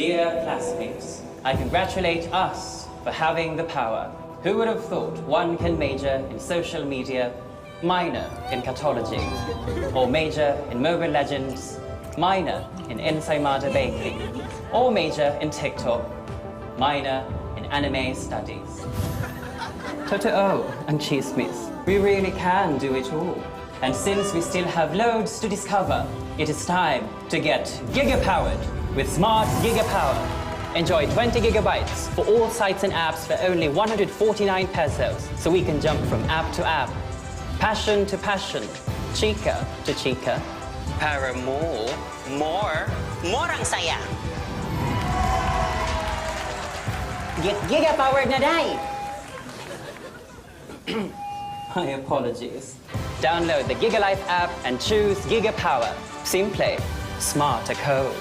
Dear classmates, I congratulate us for having the power. Who would have thought one can major in social media, minor in cartology, or major in Mobile Legends, minor in Ensaymada Baking, or major in TikTok, minor in anime studies. Totoo and chismis, we really can do it all. And since we still have loads to discover, it is time to get giga-powered with Smart Gigapower. Enjoy 20 gigabytes for all sites and apps for only 149 pesos, so we can jump from app to app, passion to passion, chika to chika. Para more ang saya. Get giga-powered na day! My apologies. Download the GigaLife app and choose Gigapower. Simple, smart a code.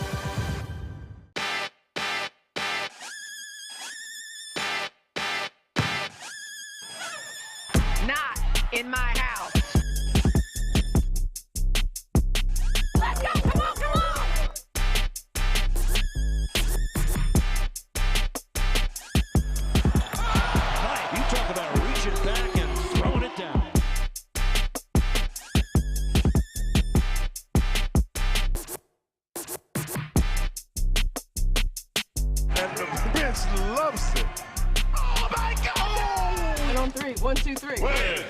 Not in my house. Let's go! Come on, come on! Mike, you talk about reaching back and throwing it down. And the bench loves it. Oh my God! And on three. 1, 2, 3. Wait.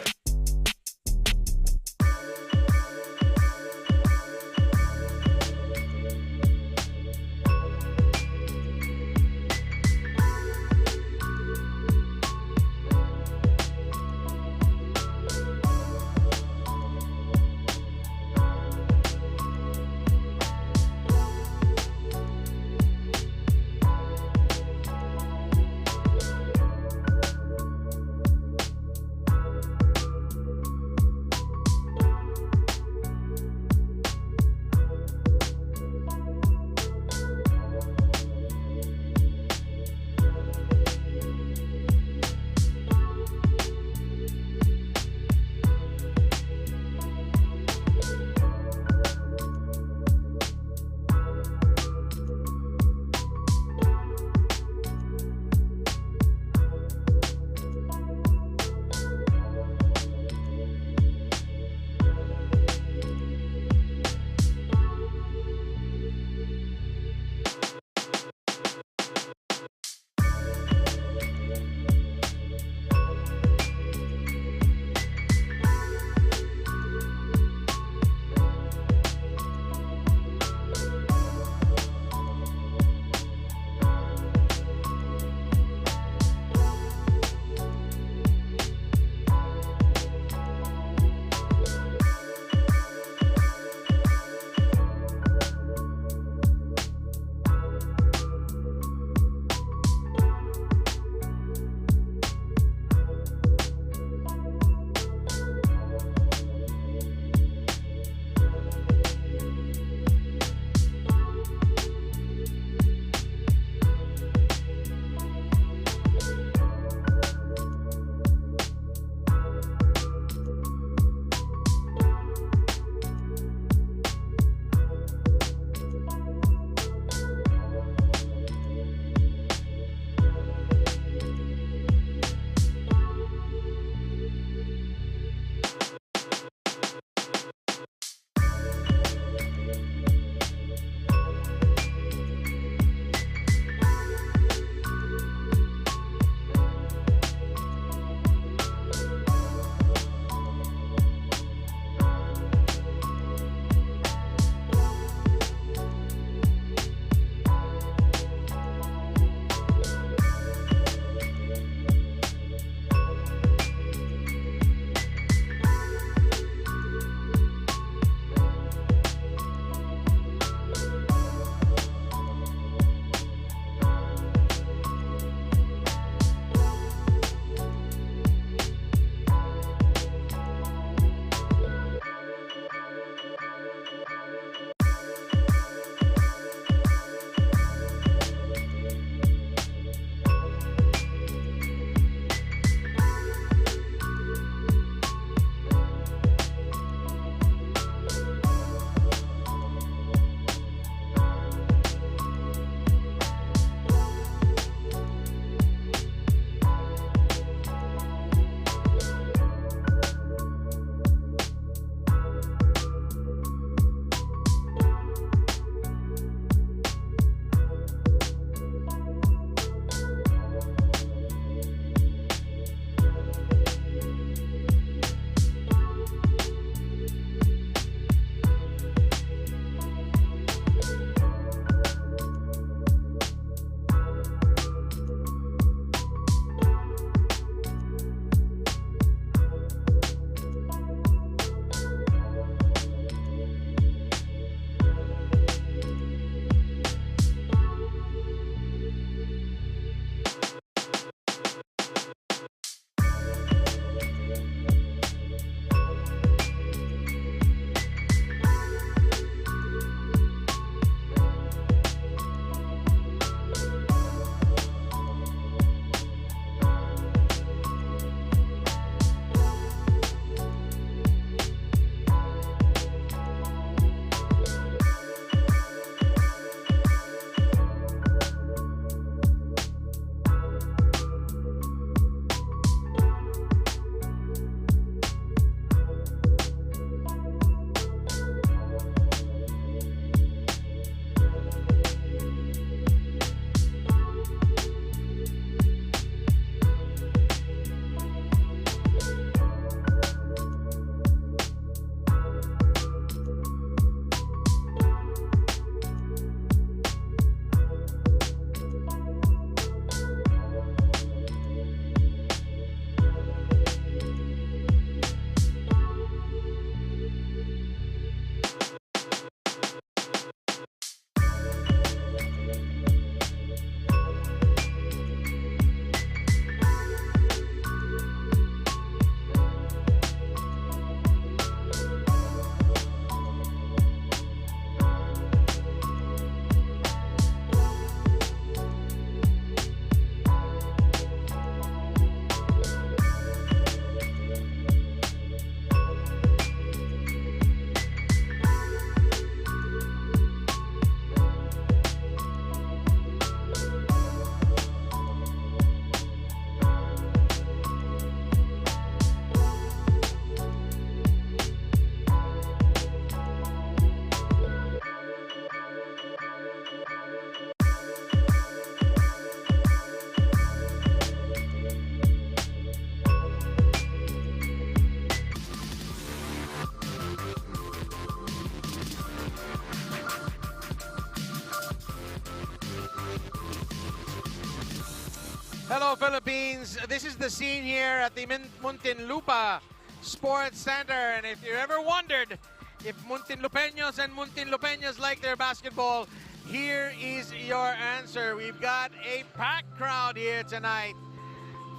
Hello, Philippines. This is the scene here at the Muntinlupa Sports Center. And if you ever wondered if Muntinlupeños and Muntinlupeñas like their basketball, here is your answer. We've got a packed crowd here tonight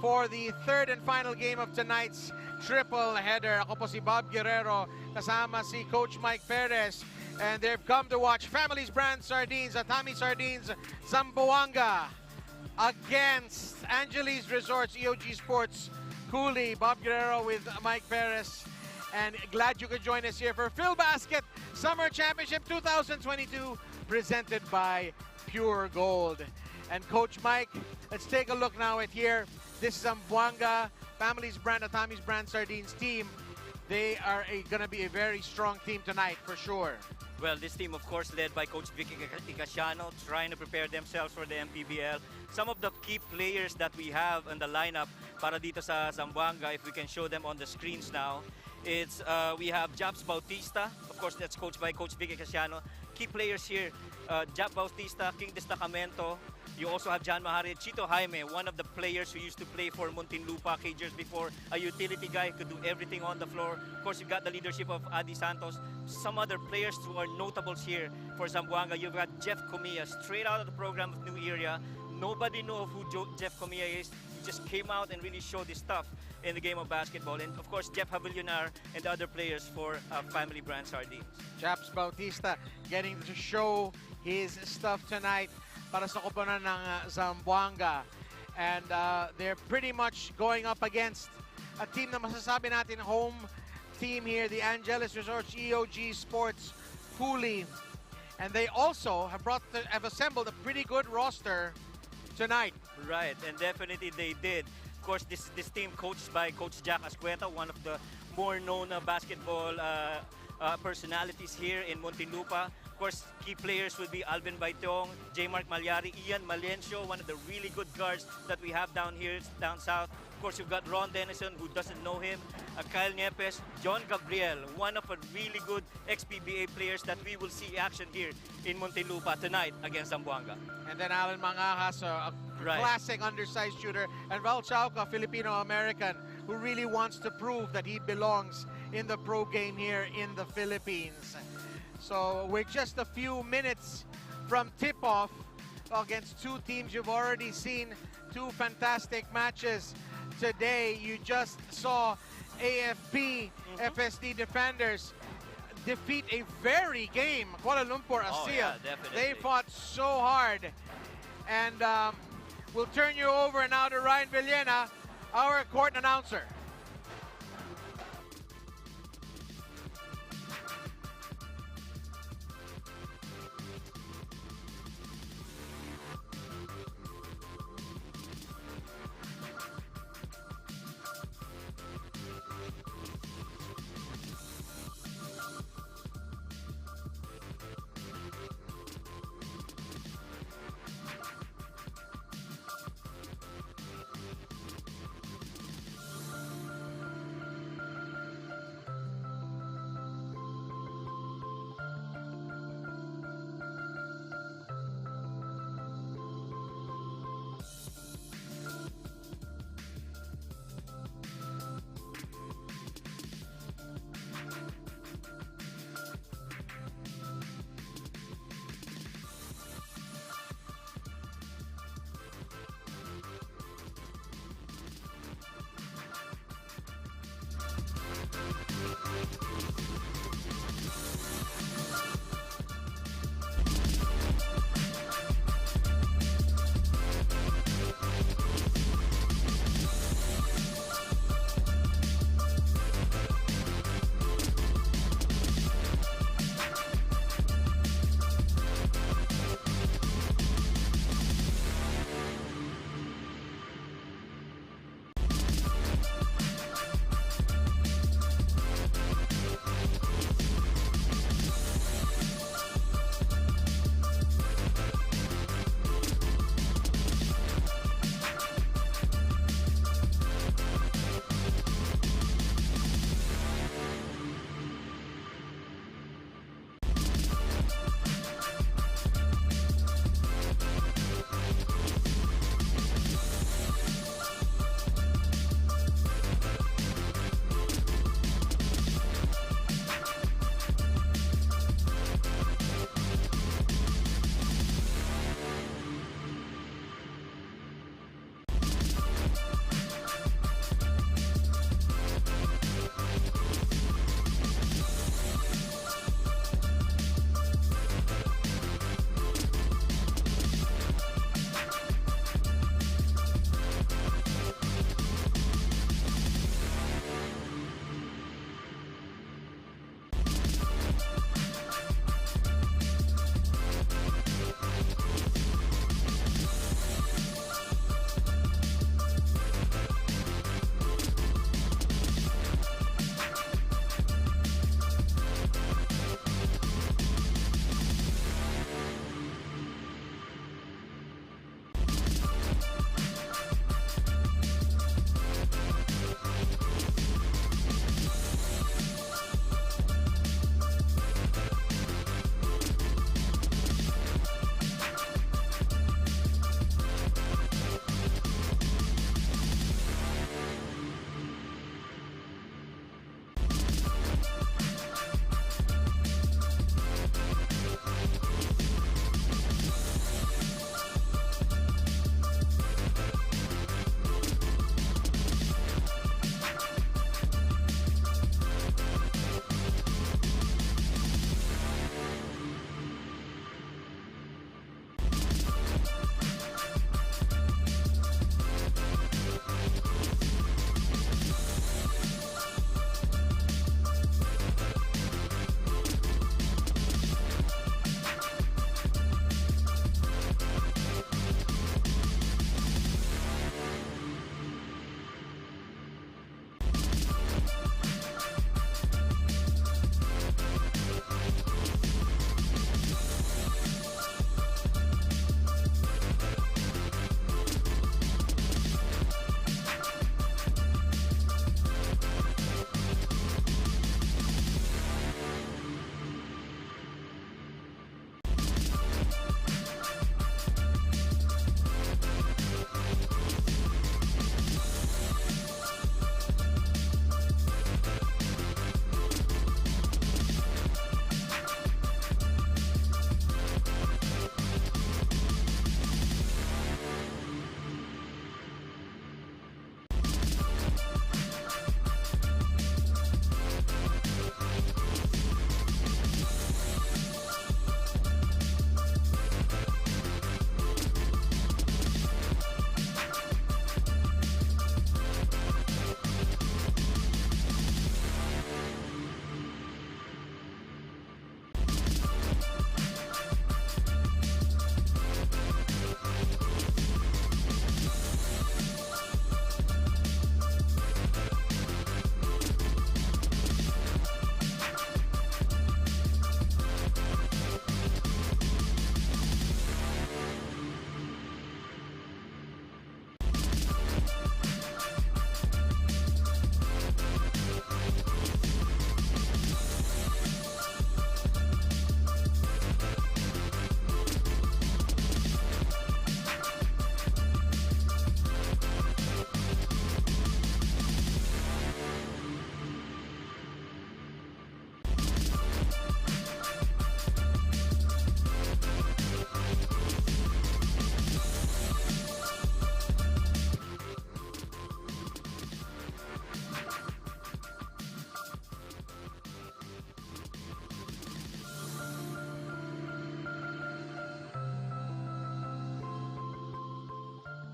for the third and final game of tonight's triple header. Ako po si Bob Guerrero, kasama si Coach Mike Perez. And they've come to watch Family's Brand Sardines, Atami Sardines, Zamboanga against Angelis Resort's EOG Sports Cooly. Bob Guerrero with Mike Perez. And glad you could join us here for Filbasket Summer Championship 2022, presented by Pure Gold. And Coach Mike, let's take a look now at here. This is Zamboanga, Family's Brand, Atami's Brand Sardines team. They are going to be a very strong team tonight for sure. Well, this team, of course, led by Coach Vicky Icasiano, trying to prepare themselves for the MPBL. Some of the key players that we have in the lineup para dito sa Zamboanga, if we can show them on the screens now, it's we have Japs Bautista, of course, that's coached by Coach Vicky Icasiano. Key players here, Jap Bautista, King Destacamento. You also have John Mahari, Chito Jaime, one of the players who used to play for Muntinlupa years before, a utility guy, could do everything on the floor. Of course, you've got the leadership of Adi Santos. Some other players who are notables here for Zamboanga. You've got Jeff Comia, straight out of the program of New Area. Nobody knows who Jeff Comia is. He just came out and really showed his stuff in the game of basketball. And of course, Jeff Havillonar and the other players for Family Brand Sardines. Japs Bautista getting to show his stuff tonight para sa koponan ng Zamboanga. And they're pretty much going up against a team na masasabi natin home team here, the Angelis Resort EOG Sports Cooly. And they also have assembled a pretty good roster tonight. Right, and definitely they did. Of course, this team coached by Coach Jack Ascueta, one of the more known basketball personalities here in Muntinlupa. Of course, key players would be Alvin Baitong, J. Mark Malyari, Ian Malencio, one of the really good guards that we have down here, down south. Of course, you've got Ron Dennison, who doesn't know him, Kyle Niepes, John Gabriel, one of the really good ex-PBA players that we will see action here in Muntinlupa tonight against Zamboanga. And then Alan Mangajas, a classic undersized shooter, and Val Chauca, Filipino-American, who really wants to prove that he belongs in the pro game here in the Philippines. So we're just a few minutes from tip-off against two teams. You've already seen two fantastic matches today. You just saw AFP, FSD Defenders defeat a very game Kuala Lumpur ASEAN. Yeah, definitely. They fought so hard. And we'll turn you over now to Ryan Villena, our court announcer.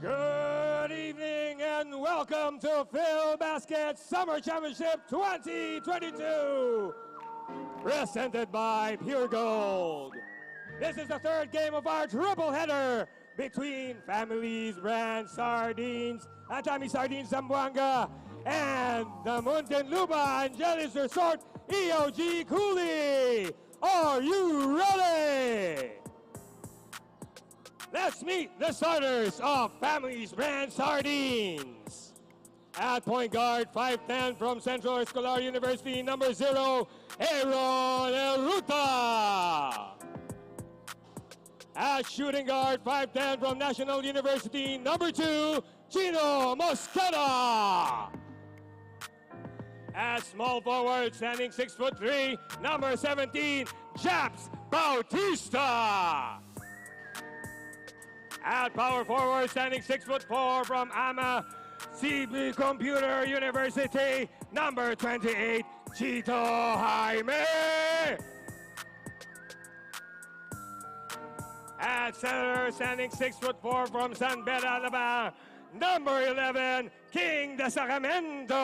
Good evening and welcome to Filbasket Summer Championship 2022, presented by Pure Gold. This is the third game of our triple header between Families Brand Sardines, Atami Sardines Zamboanga, and the Muntinlupa Angelis Resort, EOG Cooly. Are you ready? Let's meet the starters of Families Brand Sardines. At point guard, 5'10" from Central Escolar University, number 0, Aaron Eruta. At shooting guard, 5'10" from National University, number 2, Chino Mosqueda. At small forward, standing 6'3", number 17, Japs Bautista. At power forward, standing 6'4" from AMA CB Computer University, number 28, Chito Jaime. At center, standing 6'4" from San Beda, Alabama, number 11, King de Sacramento.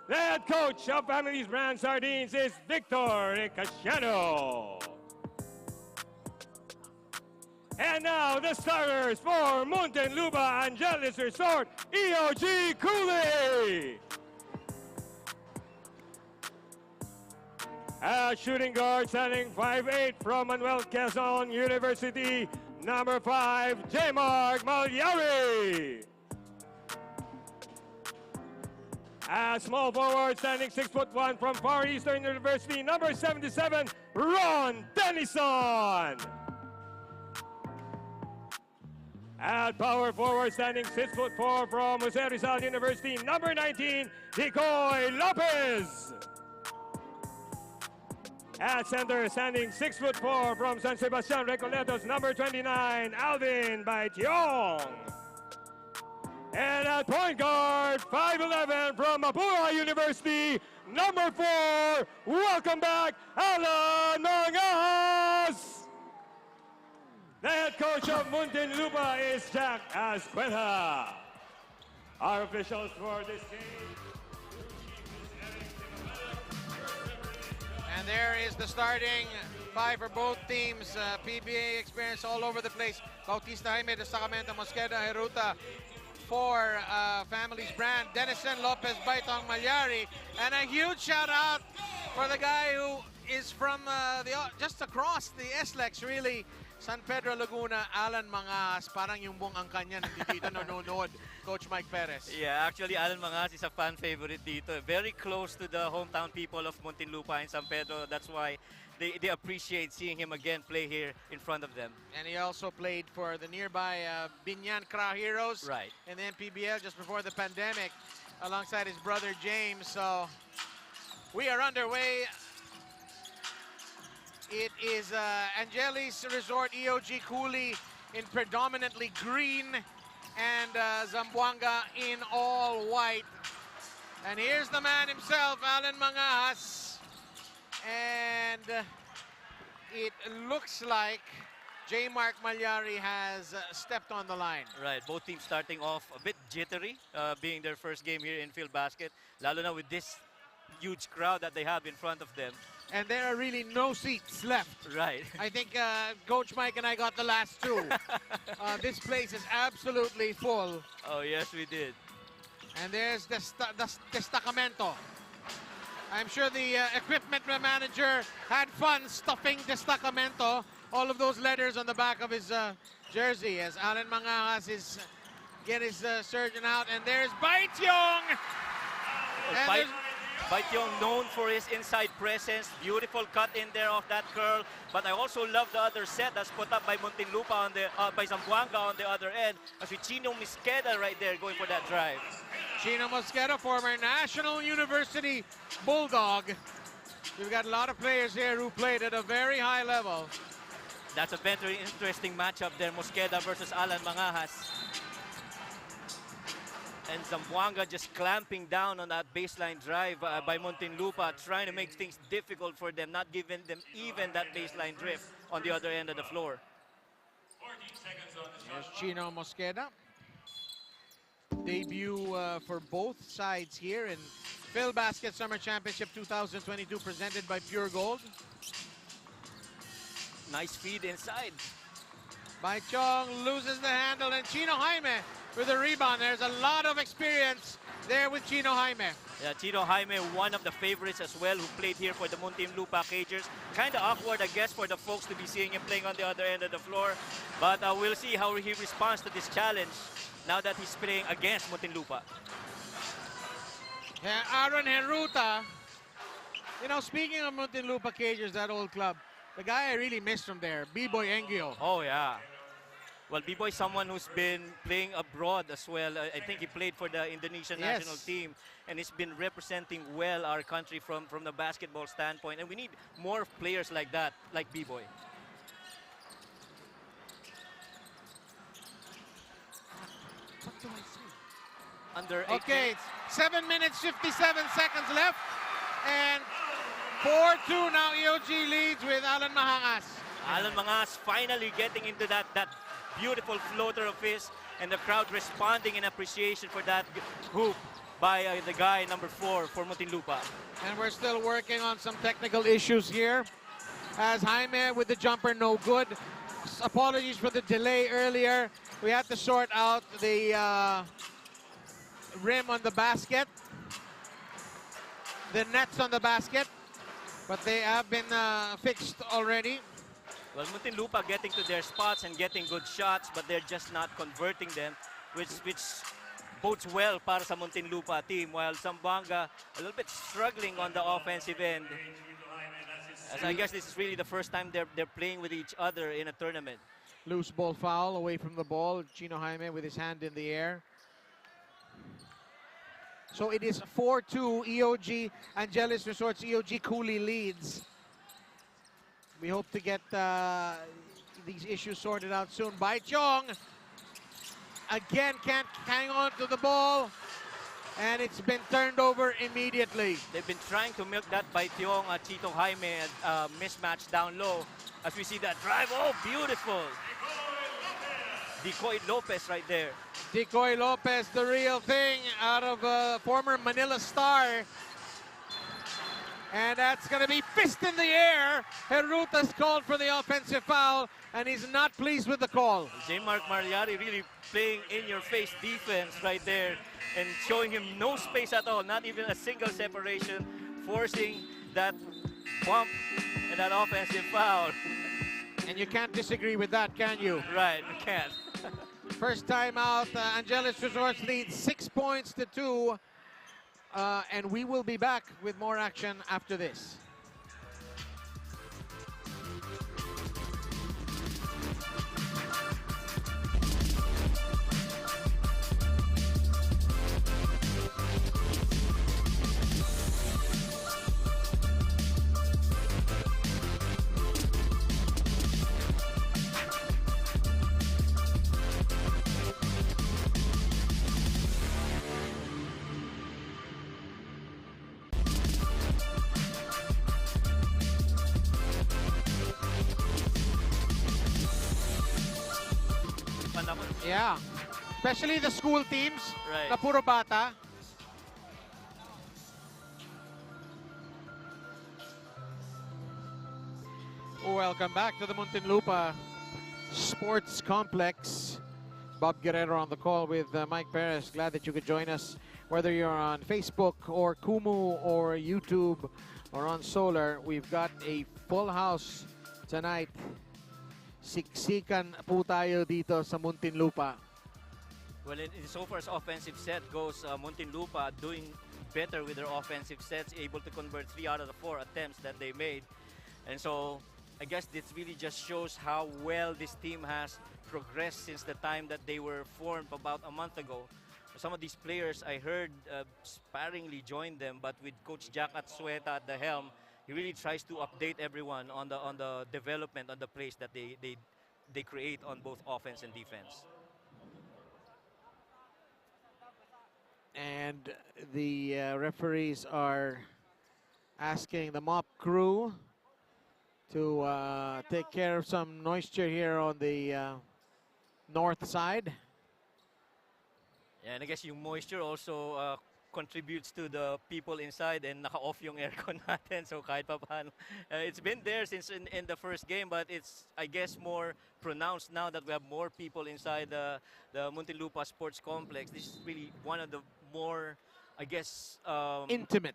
The head coach of Families Brand Sardines is Victor Icasiano. And now the starters for Muntinlupa Angelis Resort, EOG Cooly. At shooting guard, standing 5'8" from Manuel Quezon University, number 5, J-Mark Malyari. At small forward, standing 6'1" from Far Eastern University, number 77, Ron Denison. At power forward, standing 6'4" from Jose Rizal University, number 19, Decoy Lopez. At center, standing 6'4" from San Sebastian Recoletos, number 29, Alvin Baitiong. And at point guard, 5'11" from Mapua University, number 4, welcome back, Alan Mangas. The head coach of Muntinlupa is Jack Asqueta. Our officials for this game. And there is the starting 5 for both teams. PBA experience all over the place. Bautista Jaime de Sacramento, Mosqueda, Heruta for Families Brand, Denison Lopez, Baitong Malyari. And a huge shout out for the guy who is from just across the SLEX, really. San Pedro, Laguna, Alan Mangas, parang yung buong angka niya nandito nanonood, Coach Mike Perez. Yeah, actually, Alan Mangas is a fan favorite dito. Very close to the hometown people of Muntinlupa and San Pedro. That's why they appreciate seeing him again play here in front of them. And he also played for the nearby Binyan Cra Heroes in the NPBL just before the pandemic, alongside his brother James. So we are underway. It is Angelis Resort, EOG Cooly in predominantly green, and Zamboanga in all white. And here's the man himself, Alan Mangas. And it looks like J-Mark Malyari has stepped on the line. Right, both teams starting off a bit jittery, being their first game here in Filbasket, lalo na with this huge crowd that they have in front of them. And there are really no seats left. Right. I think Coach Mike and I got the last 2. This place is absolutely full. Oh, yes, we did. And there's the Destacamento. I'm sure the equipment manager had fun stuffing Destacamento, all of those letters on the back of his jersey, as Alan Mangas is get his surgeon out. And there's Baitiong. Baitiong known for his inside presence, beautiful cut in there of that curl. But I also love the other set that's put up by Muntinlupa on the by Zamboanga on the other end. As with Chino Mosqueda right there going for that drive. Chino Mosqueda, former National University Bulldog. We've got a lot of players here who played at a very high level. That's a very interesting matchup there, Mosqueda versus Alan Mangas. And Zamboanga just clamping down on that baseline drive by Muntinlupa, trying to make things difficult for them, not giving them even that baseline drift on the other end of the floor. 14 seconds on the There's Chino Mosqueda. Debut for both sides here in Filbasket Summer Championship 2022 presented by Pure Gold. Nice feed inside. Bai Chong loses the handle, and Chino Jaime with a rebound. There's a lot of experience there with Chino Jaime. Yeah, Chino Jaime, one of the favorites as well, who played here for the Muntinlupa Cagers. Kind of awkward, I guess, for the folks to be seeing him playing on the other end of the floor. But we'll see how he responds to this challenge now that he's playing against Muntinlupa. Yeah, Aaron Heruta. You know, speaking of Muntinlupa Cagers, that old club, the guy I really missed from there, B-Boy Engio. Oh, yeah. Well, B-Boy is someone who's been playing abroad as well. I think he played for the Indonesian national team, and he's been representing well our country from the basketball standpoint. And we need more players like that, like B-Boy. What do I see? Under 8 Okay, minutes. 7 minutes, 57 seconds left. And 4-2 now EOG leads with Alan Mahangas. Alan Mangas finally getting into that beautiful floater of his, and the crowd responding in appreciation for that hoop by the guy number 4 for Muntinlupa. And we're still working on some technical issues here. As Jaime with the jumper, no good. Apologies for the delay earlier. We had to sort out the rim on the basket, the nets on the basket, but they have been fixed already. Well, Muntinlupa getting to their spots and getting good shots, but they're just not converting them, which bodes well para sa Muntinlupa team, while Zamboanga a little bit struggling on the offensive end. As I guess this is really the first time they're playing with each other in a tournament. Loose ball foul away from the ball. Chino Jaime with his hand in the air. So it is 4-2, EOG Angelis Resorts, EOG Cooly leads. We hope to get these issues sorted out soon. Bai Chong again can't hang on to the ball, and it's been turned over immediately. They've been trying to milk that by Tiong at Chito Jaime, mismatch down low. As we see that drive, oh, beautiful. Decoy Lopez right there. Decoy Lopez, the real thing, out of former Manila Star. And that's going to be fist in the air. Heruta's called for the offensive foul, and he's not pleased with the call. J-Mark Mariari really playing in-your-face defense right there and showing him no space at all, not even a single separation, forcing that bump and that offensive foul. And you can't disagree with that, can you? Right, you can't. First time out, Angelis Resorts leads 6 points to 2. And we will be back with more action after this. Yeah, especially the school teams, right. na puro bata. Welcome back to the Muntinlupa Sports Complex. Bob Guerrero on the call with Mike Perez. Glad that you could join us, whether you're on Facebook or Kumu or YouTube or on Solar. We've got a full house tonight. Siksikan po tayo dito sa Muntinlupa. Well, so far as offensive set goes, Muntinlupa doing better with their offensive sets, able to convert 3 out of the 4 attempts that they made. And so I guess this really just shows how well this team has progressed since the time that they were formed about a month ago. Some of these players I heard sparingly joined them, but with Coach Jack Atsueta at the helm, he really tries to update everyone on the development, on the plays that they create on both offense and defense. And the referees are asking the mop crew to take care of some moisture here on the north side. Yeah, and I guess yung moisture also contributes to the people inside, and naka-off yung aircon natin. So kahit pa paano, it's been there since in the first game, but it's, I guess, more pronounced now that we have more people inside the Muntinlupa Sports Complex. This is really one of the more, I guess, Intimate.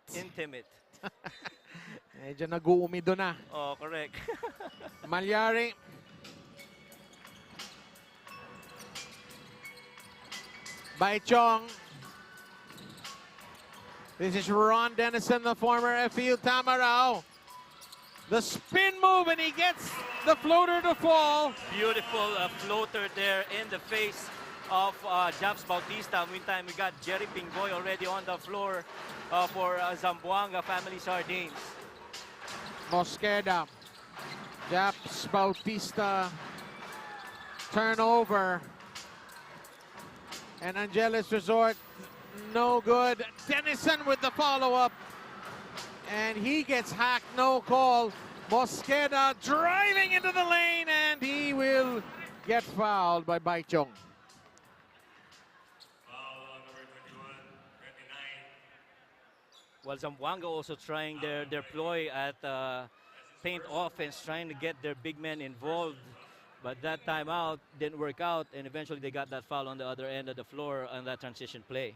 Medyo nag-uumido na. Oh, correct. Malyari. Baichong. This is Ron Dennison, the former FEU Tamarao. The spin move, and he gets the floater to fall. Beautiful floater there in the face of Japs Bautista. Meantime, we got Jerry Pingoy already on the floor for Zamboanga Family Sardines. Mosqueda. Japs Bautista. Turnover. And Angelis Resort, no good. Dennison with the follow-up. And he gets hacked, no call. Mosqueda driving into the lane, and he will get fouled by Baichong. Well, Zamboanga also trying their ploy at paint offense, trying to get their big men involved. But that timeout didn't work out, and eventually they got that foul on the other end of the floor on that transition play.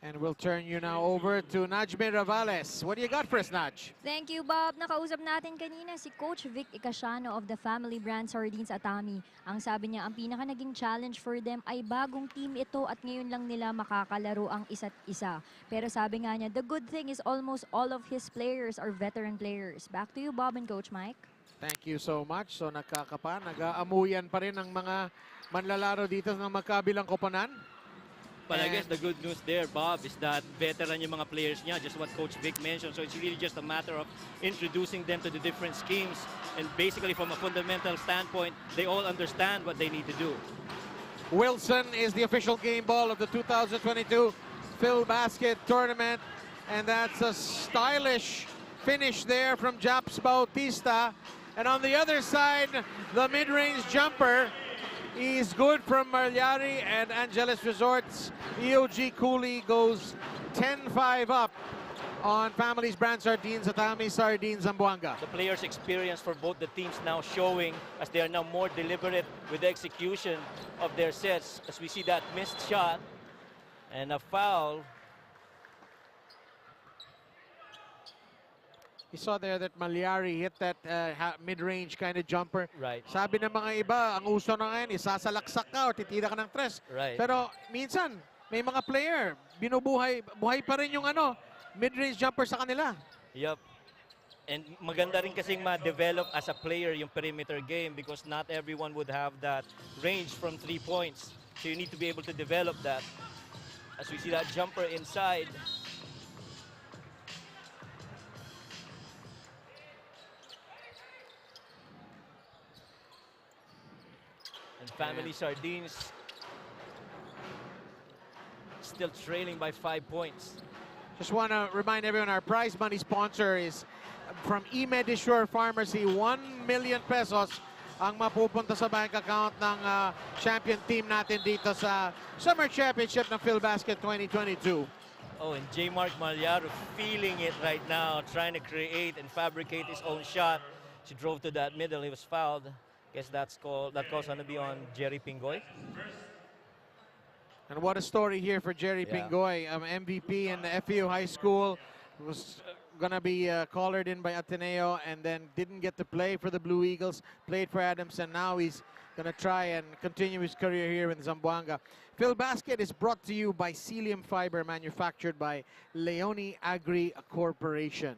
And we'll turn you now over to Najme Ravales. What do you got for us, Naj? Thank you, Bob. Nakausap natin kanina si Coach Vic Icasiano of the family brand Sardines Atami. Ang sabi niya, ang pinaka naging challenge for them ay bagong team ito at ngayon lang nila makakalaro ang isa't isa. Pero sabi nga niya, the good thing is almost all of his players are veteran players. Back to you, Bob and Coach Mike. Thank you so much. So nag-aamuyan pa rin ang mga manlalaro dito ng magkabilang koponan. But I guess the good news there, Bob, is that veteran yung mga players niya, just what Coach Vic mentioned. So it's really just a matter of introducing them to the different schemes. And basically, from a fundamental standpoint, they all understand what they need to do. Wilson is the official game ball of the 2022 Filbasket tournament. And that's a stylish finish there from Japs Bautista. And on the other side, the mid-range jumper is good from Malyari, and Angelis Resort's EOG Cooly goes 10-5 up on Families Brand Sardines, Atami, Sardines, Zamboanga. The players' experience for both the teams now showing as they are now more deliberate with the execution of their sets. As we see that missed shot and a foul. You saw there that Malyari hit that mid-range kind of jumper. Right. Sabi ng mga iba, ang uso na ngayon, isasalaksak ka o titira ka ng tres. Right. Pero minsan, may mga player, buhay pa rin yung mid-range jumper sa kanila. Yup. And maganda rin kasing ma-develop as a player yung perimeter game because not everyone would have that range from 3 points. So you need to be able to develop that. As we see that jumper inside. And Family Sardines still trailing by 5 points. Just want to remind everyone, our prize money sponsor is from eMedisure Pharmacy. 1 million pesos ang mapupunta sa bank account ng champion team natin dito sa Summer Championship ng Filbasket 2022. Oh, and J. Mark Malyaro feeling it right now, trying to create and fabricate his own shot. She drove to that middle, he was fouled. Guess that call's going to be on Jerry Pingoy. And what a story here for Jerry Pingoy, MVP in the FEU High School. Was going to be collared in by Ateneo and then didn't get to play for the Blue Eagles. Played for Adams, and now he's going to try and continue his career here in Zamboanga. Filbasket is brought to you by Celium Fiber, manufactured by Leone Agri Corporation.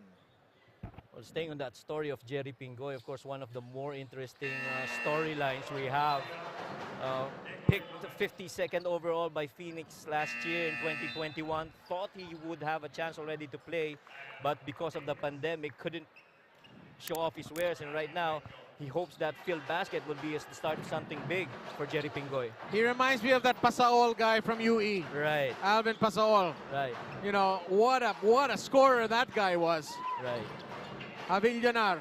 Well, staying on that story of Jerry Pingoy, of course, one of the more interesting storylines we have. Picked 52nd overall by Phoenix last year in 2021. Thought he would have a chance already to play, but because of the pandemic, couldn't show off his wares. And right now, he hopes that Filbasket will be the start of something big for Jerry Pingoy. He reminds me of that Pasaol guy from UE. Right. Alvin Pasaol. Right. You know, what a scorer that guy was. Right. Avillanar.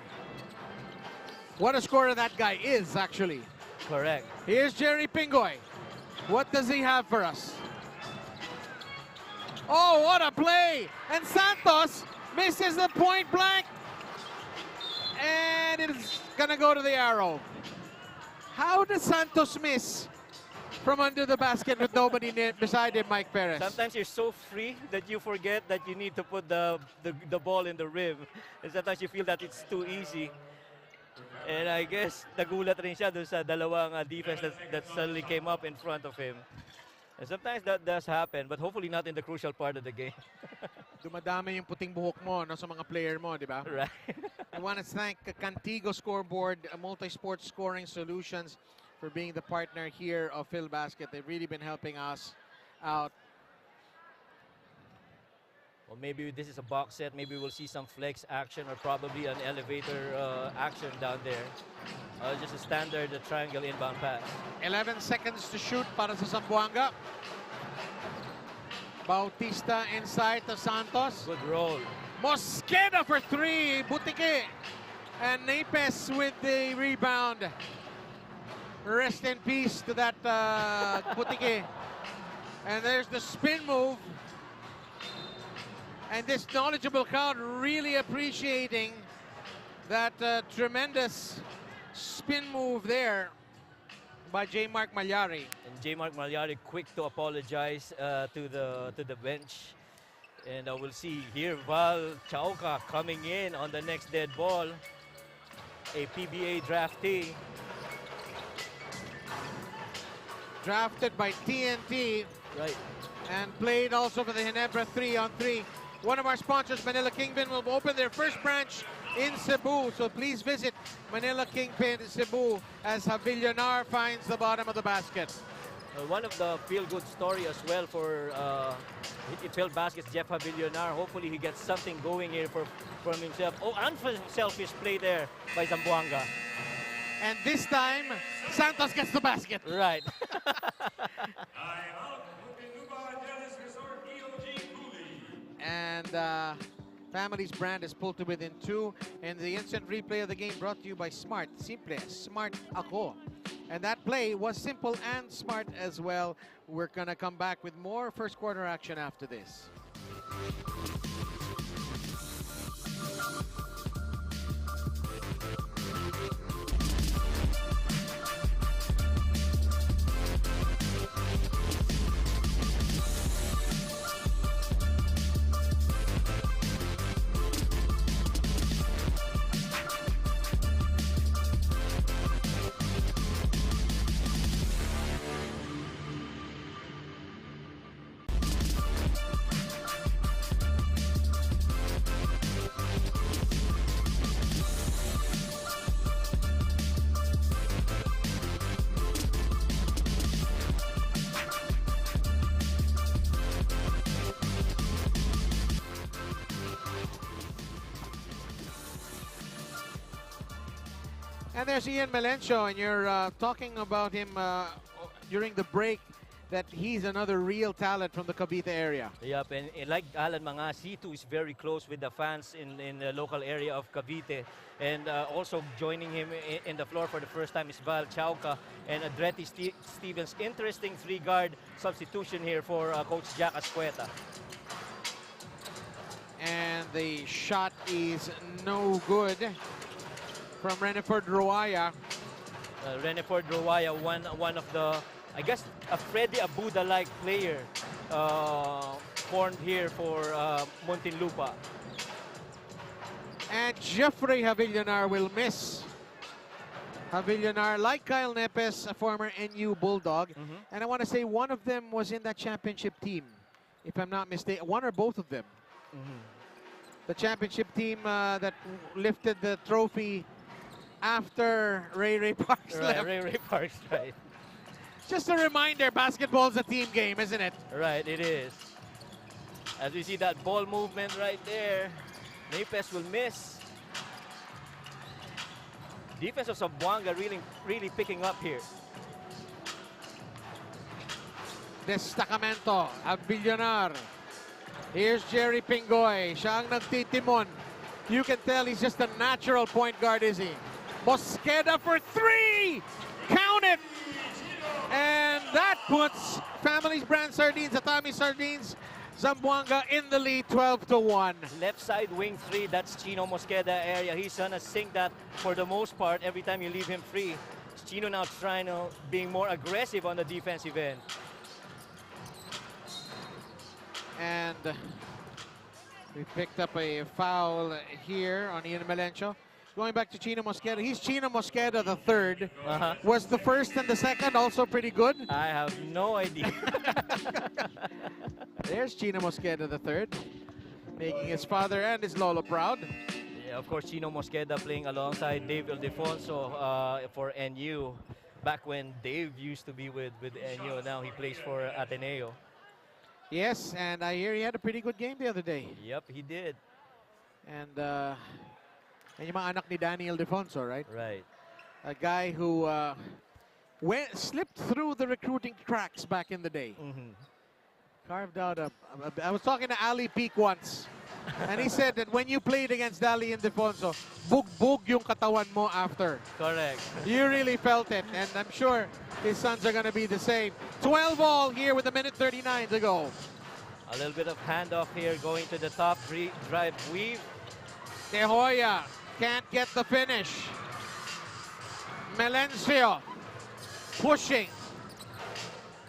What a scorer that guy is, actually. Correct. Here's Jerry Pingoy. What does he have for us? Oh, what a play! And Santos misses the point blank. And it's gonna go to the arrow. How does Santos miss from under the basket with nobody beside him, Mike Perez? Sometimes you're so free that you forget that you need to put the ball in the rim. And sometimes you feel that it's too easy. And I guess nagulat rin siya dun sa dalawang defense that suddenly came up in front of him. And sometimes that does happen, but hopefully not in the crucial part of the game. Dumadami yung puting buhok mo no, sa mga player mo, di ba? Right. I want to thank Cantigo Scoreboard, Multi-Sport Scoring Solutions, for being the partner here of Filbasket. They've really been helping us out. Well, maybe this is a box set. Maybe we'll see some flex action or probably an elevator action down there. Just a standard triangle inbound pass. 11 seconds to shoot para sa Zamboanga. Bautista inside to Santos. Good roll. Mosqueda for three. Butike. And Napes with the rebound. Rest in peace to that Butike. And there's the spin move. And this knowledgeable crowd really appreciating that tremendous spin move there by J. Mark Malyari. And J. Mark Malyari quick to apologize to the bench. And we'll see here Val Chauca coming in on the next dead ball. A PBA draftee. Drafted by TNT. Right. And played also for the Ginebra 3-on-3. One of our sponsors, Manila Kingpin, will open their first branch in Cebu. So please visit Manila Kingpin Cebu as Javillonar finds the bottom of the basket. One of the feel-good story as well for Filbasket's Jeff Javillonar. Hopefully he gets something going here from himself. Oh, unselfish play there by Zamboanga. And this time, Santos gets the basket. Right. Muntinlupa Angelis Resort, EOG Cooly. And Family's brand is pulled to within 2. And the instant replay of the game brought to you by Smart. Simple, smart ako. And that play was simple and smart as well. We're going to come back with more first quarter action after this. And there's Ian Melencio, and you're talking about him during the break, that he's another real talent from the Cavite area. Yep, and like Alan Mga, C2 is very close with the fans in the local area of Cavite. And also joining him in the floor for the first time is Val Chauca and Adretti Stevens. Interesting three-guard substitution here for Coach Jack Ascueta. And the shot is no good from Reniford Ruaya. Reniford Ruaya, one of the, I guess, a Freddy Abuda-like player formed here for Muntinlupa. And Jeffrey Javillonar will miss. Javillonar, like Kyle Nepes, a former NU Bulldog. And I want to say one of them was in that championship team, if I'm not mistaken. One or both of them. The championship team that lifted the trophy after Ray Parks left. Ray Parks, right. Just a reminder, basketball's a team game, isn't it? Right, it is. As we see that ball movement right there, Napes will miss. Defense of Zamboanga really picking up here. Destacamento, Javillonar. Here's Jerry Pingoy. Siya ang nagtitimon. You can tell he's just a natural point guard, is he? Mosqueda for three! Count it! And that puts Family's Brand Sardines, Atami Sardines, Zamboanga in the lead, 12-1. Left side wing 3, that's Chino Mosqueda area. He's gonna sink that for the most part every time you leave him free. Chino now trying to being more aggressive on the defensive end. And we picked up a foul here on Ian Melencio. Going back to Chino Mosqueda. He's Chino Mosqueda the third. Was the first and the second also pretty good? I have no idea. There's Chino Mosqueda the third, making his father and his lolo proud. Yeah, of course, Chino Mosqueda playing alongside Dave Ildefonso for NU. Back when Dave used to be with NU, now he plays for Ateneo. Yes, and I hear he had a pretty good game the other day. Yep, he did. And yung mga anak ni Danny Ildefonso, right? Right. A guy who slipped through the recruiting cracks back in the day. Carved out I was talking to Ali Peak once, and he said that when you played against Dali Ildefonso, bug yung katawan mo after. Correct. You really felt it, and I'm sure his sons are going to be the same. 12 all here with a minute 39 to go. A little bit of handoff here going to the top, drive weave. De Hoya can't get the finish. Melencio pushing,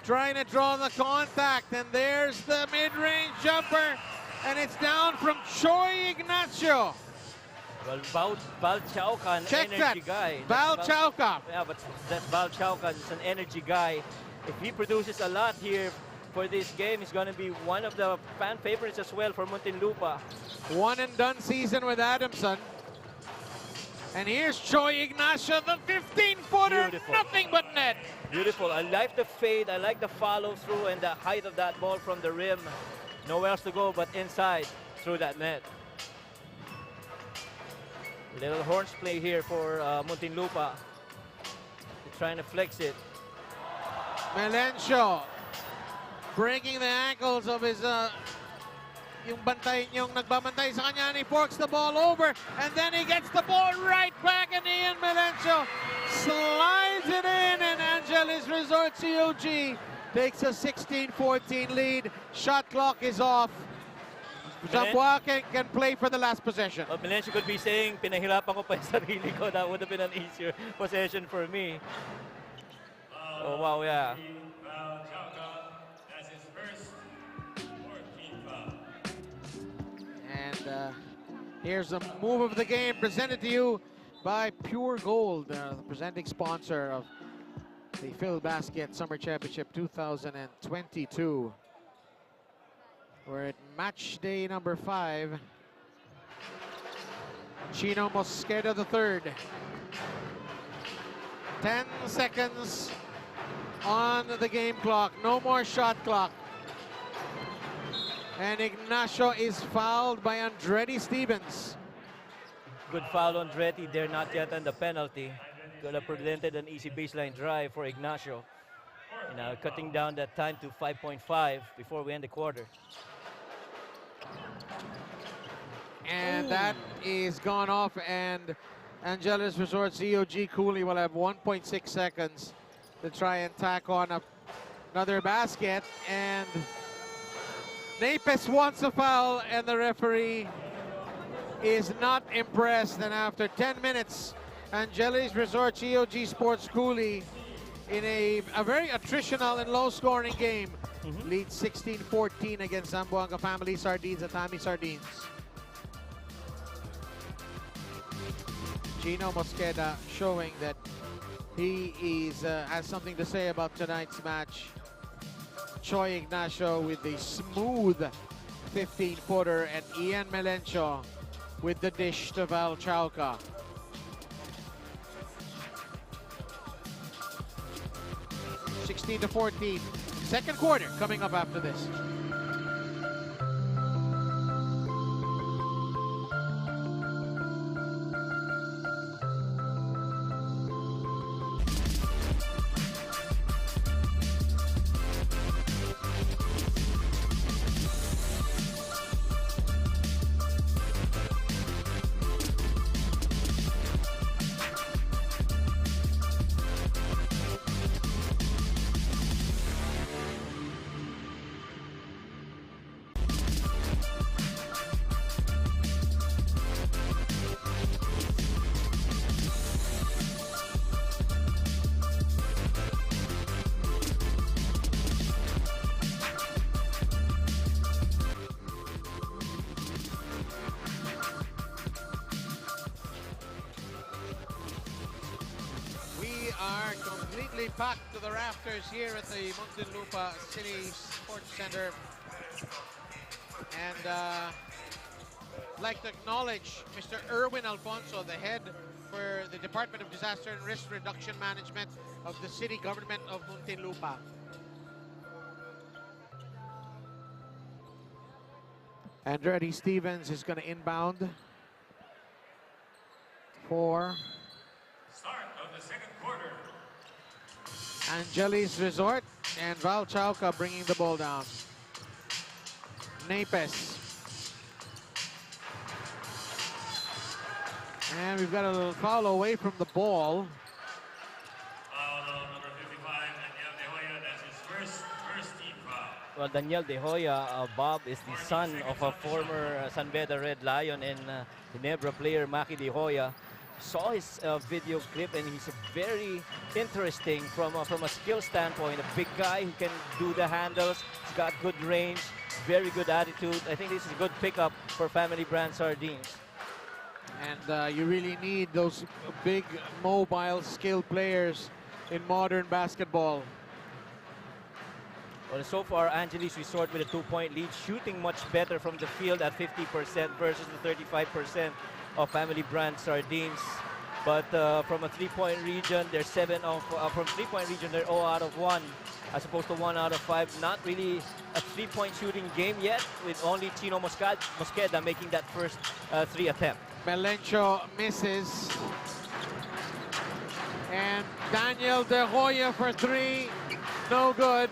trying to draw the contact, and there's the mid-range jumper, and it's down from Choi Ignacio. Well, Val Chauca, an Check energy that. guy. Val Chauca. Yeah, but that Val Chauca is an energy guy. If he produces a lot here for this game, he's going to be one of the fan favorites as well for Muntinlupa. One and done season with Adamson. And here's Choi Ignacio, the 15-footer, nothing but net. Beautiful. I like the fade, I like the follow through and the height of that ball from the rim. Nowhere else to go but inside through that net. Little horns play here for Muntinlupa. They're trying to flex it. Melencio breaking the ankles of his yung bantay niyong nagbabantay sa kanya, and he forks the ball over, and then he gets the ball right back, and Ian Melencio slides it in, and Angelis Resort EOG takes a 16-14 lead. Shot clock is off. Zamboanga can play for the last possession. Well, Melencio could be saying, pinahirapan ko pa yung sarili ko. That would have been an easier possession for me. Oh, wow, yeah. And here's a move of the game presented to you by Pure Gold, the presenting sponsor of the Filbasket Summer Championship 2022. We're at match day number 5. Chino Mosqueda the third. 10 seconds on the game clock. No more shot clock. And Ignacio is fouled by Andretti Stevens. Good foul on Andretti. They're not yet on the penalty. Could have prevented an easy baseline drive for Ignacio. And now cutting down that time to 5.5 before we end the quarter. And that is gone off, and Angelis Resort's EOG Cooly will have 1.6 seconds to try and tack on another basket. And Napes wants a foul, and the referee is not impressed. And after 10 minutes, Angelis Resort EOG Sports Cooly in a very attritional and low-scoring game leads 16-14 against Zamboanga Family Sardines, Atami Sardines. Chino Mosqueda showing that he has something to say about tonight's match. Choi Ignacio with the smooth 15-footer, and Ian Melencio with the dish to Val Chauca. (16-14). Second quarter coming up after this. completely packed to the rafters here at the Muntinlupa City Sports Center. And I'd like to acknowledge Mr. Erwin Alfonso, the head for the Department of Disaster and Risk Reduction Management of the city government of Muntinlupa. Andretti Stevens is going to inbound for Start of the second quarter. Angelis Resort, and Val Chauca bringing the ball down. Napes. And we've got a little foul away from the ball. Foul on number 55, Daniel De Hoya. That's his first team foul. Well, Daniel De Hoya, Bob, is the son of a former San Beda Red Lion and Ginebra player, Maki De Hoya. Saw his video clip, and he's very interesting from a skill standpoint. A big guy who can do the handles. He's got good range, very good attitude. I think this is a good pickup for Family Brand Sardines. And you really need those big, mobile, skilled players in modern basketball. Well, so far, Angelis Resort with a 2-point lead, shooting much better from the field at 50% versus the 35% of Family Brand Sardines. But from a three-point region, they're 7 of from three-point region, they're 0 out of 1, as opposed to 1 out of 5. Not really a three-point shooting game yet, with only Chino Mosqueda making that first 3 attempt. Melencio misses. And Daniel De Hoya for 3, no good.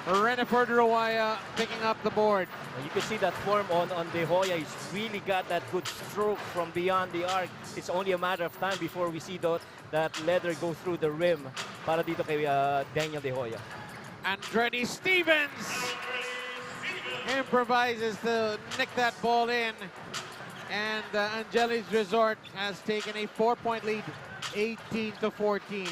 Reniford Ruaya picking up the board. You can see that form on De Hoya. He's really got that good stroke from beyond the arc. It's only a matter of time before we see that leather go through the rim para dito kay Daniel De Hoya. Andretti Stevens improvises to nick that ball in. And Angelis Resort has taken a 4-point lead, 18-14.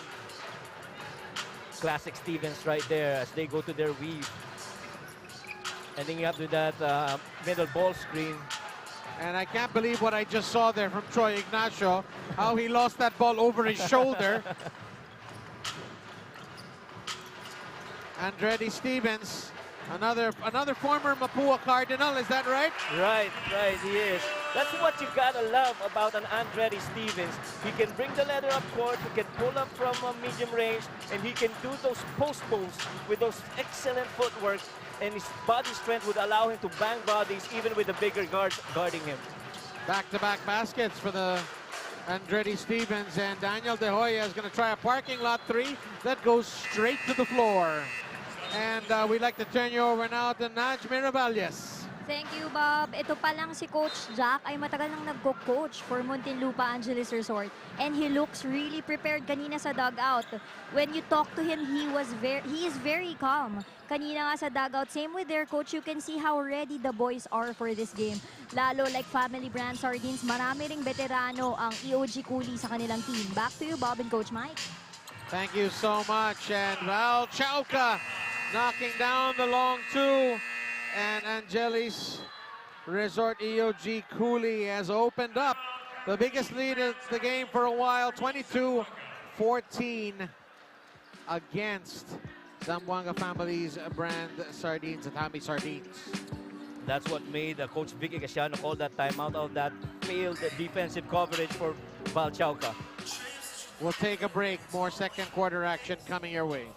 Classic Stevens right there as they go to their weave. Ending up with that middle ball screen. And I can't believe what I just saw there from Troy Ignacio, how he lost that ball over his shoulder. Andretti Stevens, another former Mapua Cardinal, is that right? Right, he is. That's what you gotta love about an Andretti Stevens. He can bring the leather up court, he can pull up from medium range, and he can do those post moves with those excellent footwork, and his body strength would allow him to bang bodies even with the bigger guards guarding him. Back-to-back baskets for the Andretti Stevens, and Daniel De Hoya is going to try a parking lot 3 that goes straight to the floor. And we'd like to turn you over now to Naj Miravalles. Thank you, Bob. Ito pa lang si Coach Jack ay matagal nang nagko-coach for Muntinlupa Angelis Resort. And he looks really prepared kanina sa dugout. When you talk to him, he is very calm. Kanina nga sa dugout, same with their coach, you can see how ready the boys are for this game. Lalo like Family Brand Sardines, marami ring veterano ang EOG Cooly sa kanilang team. Back to you, Bob and Coach Mike. Thank you so much. And Val Chauca knocking down the long 2. And Angelis Resort EOG Cooly has opened up the biggest lead of the game for a while, 22-14 against Zamboanga Family's Brand Sardines, Atami Sardines. That's what made Coach Vicky Casiano call that timeout of that failed defensive coverage for Val Chauca. We'll take a break. More second quarter action coming your way.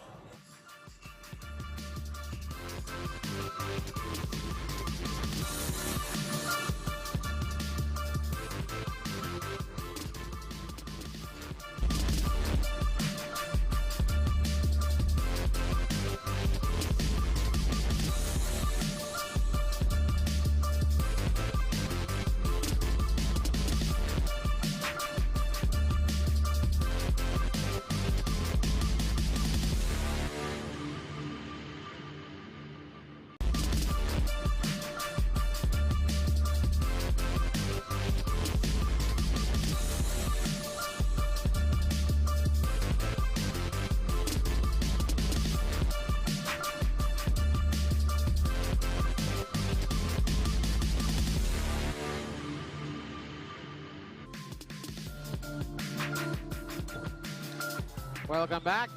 Welcome back.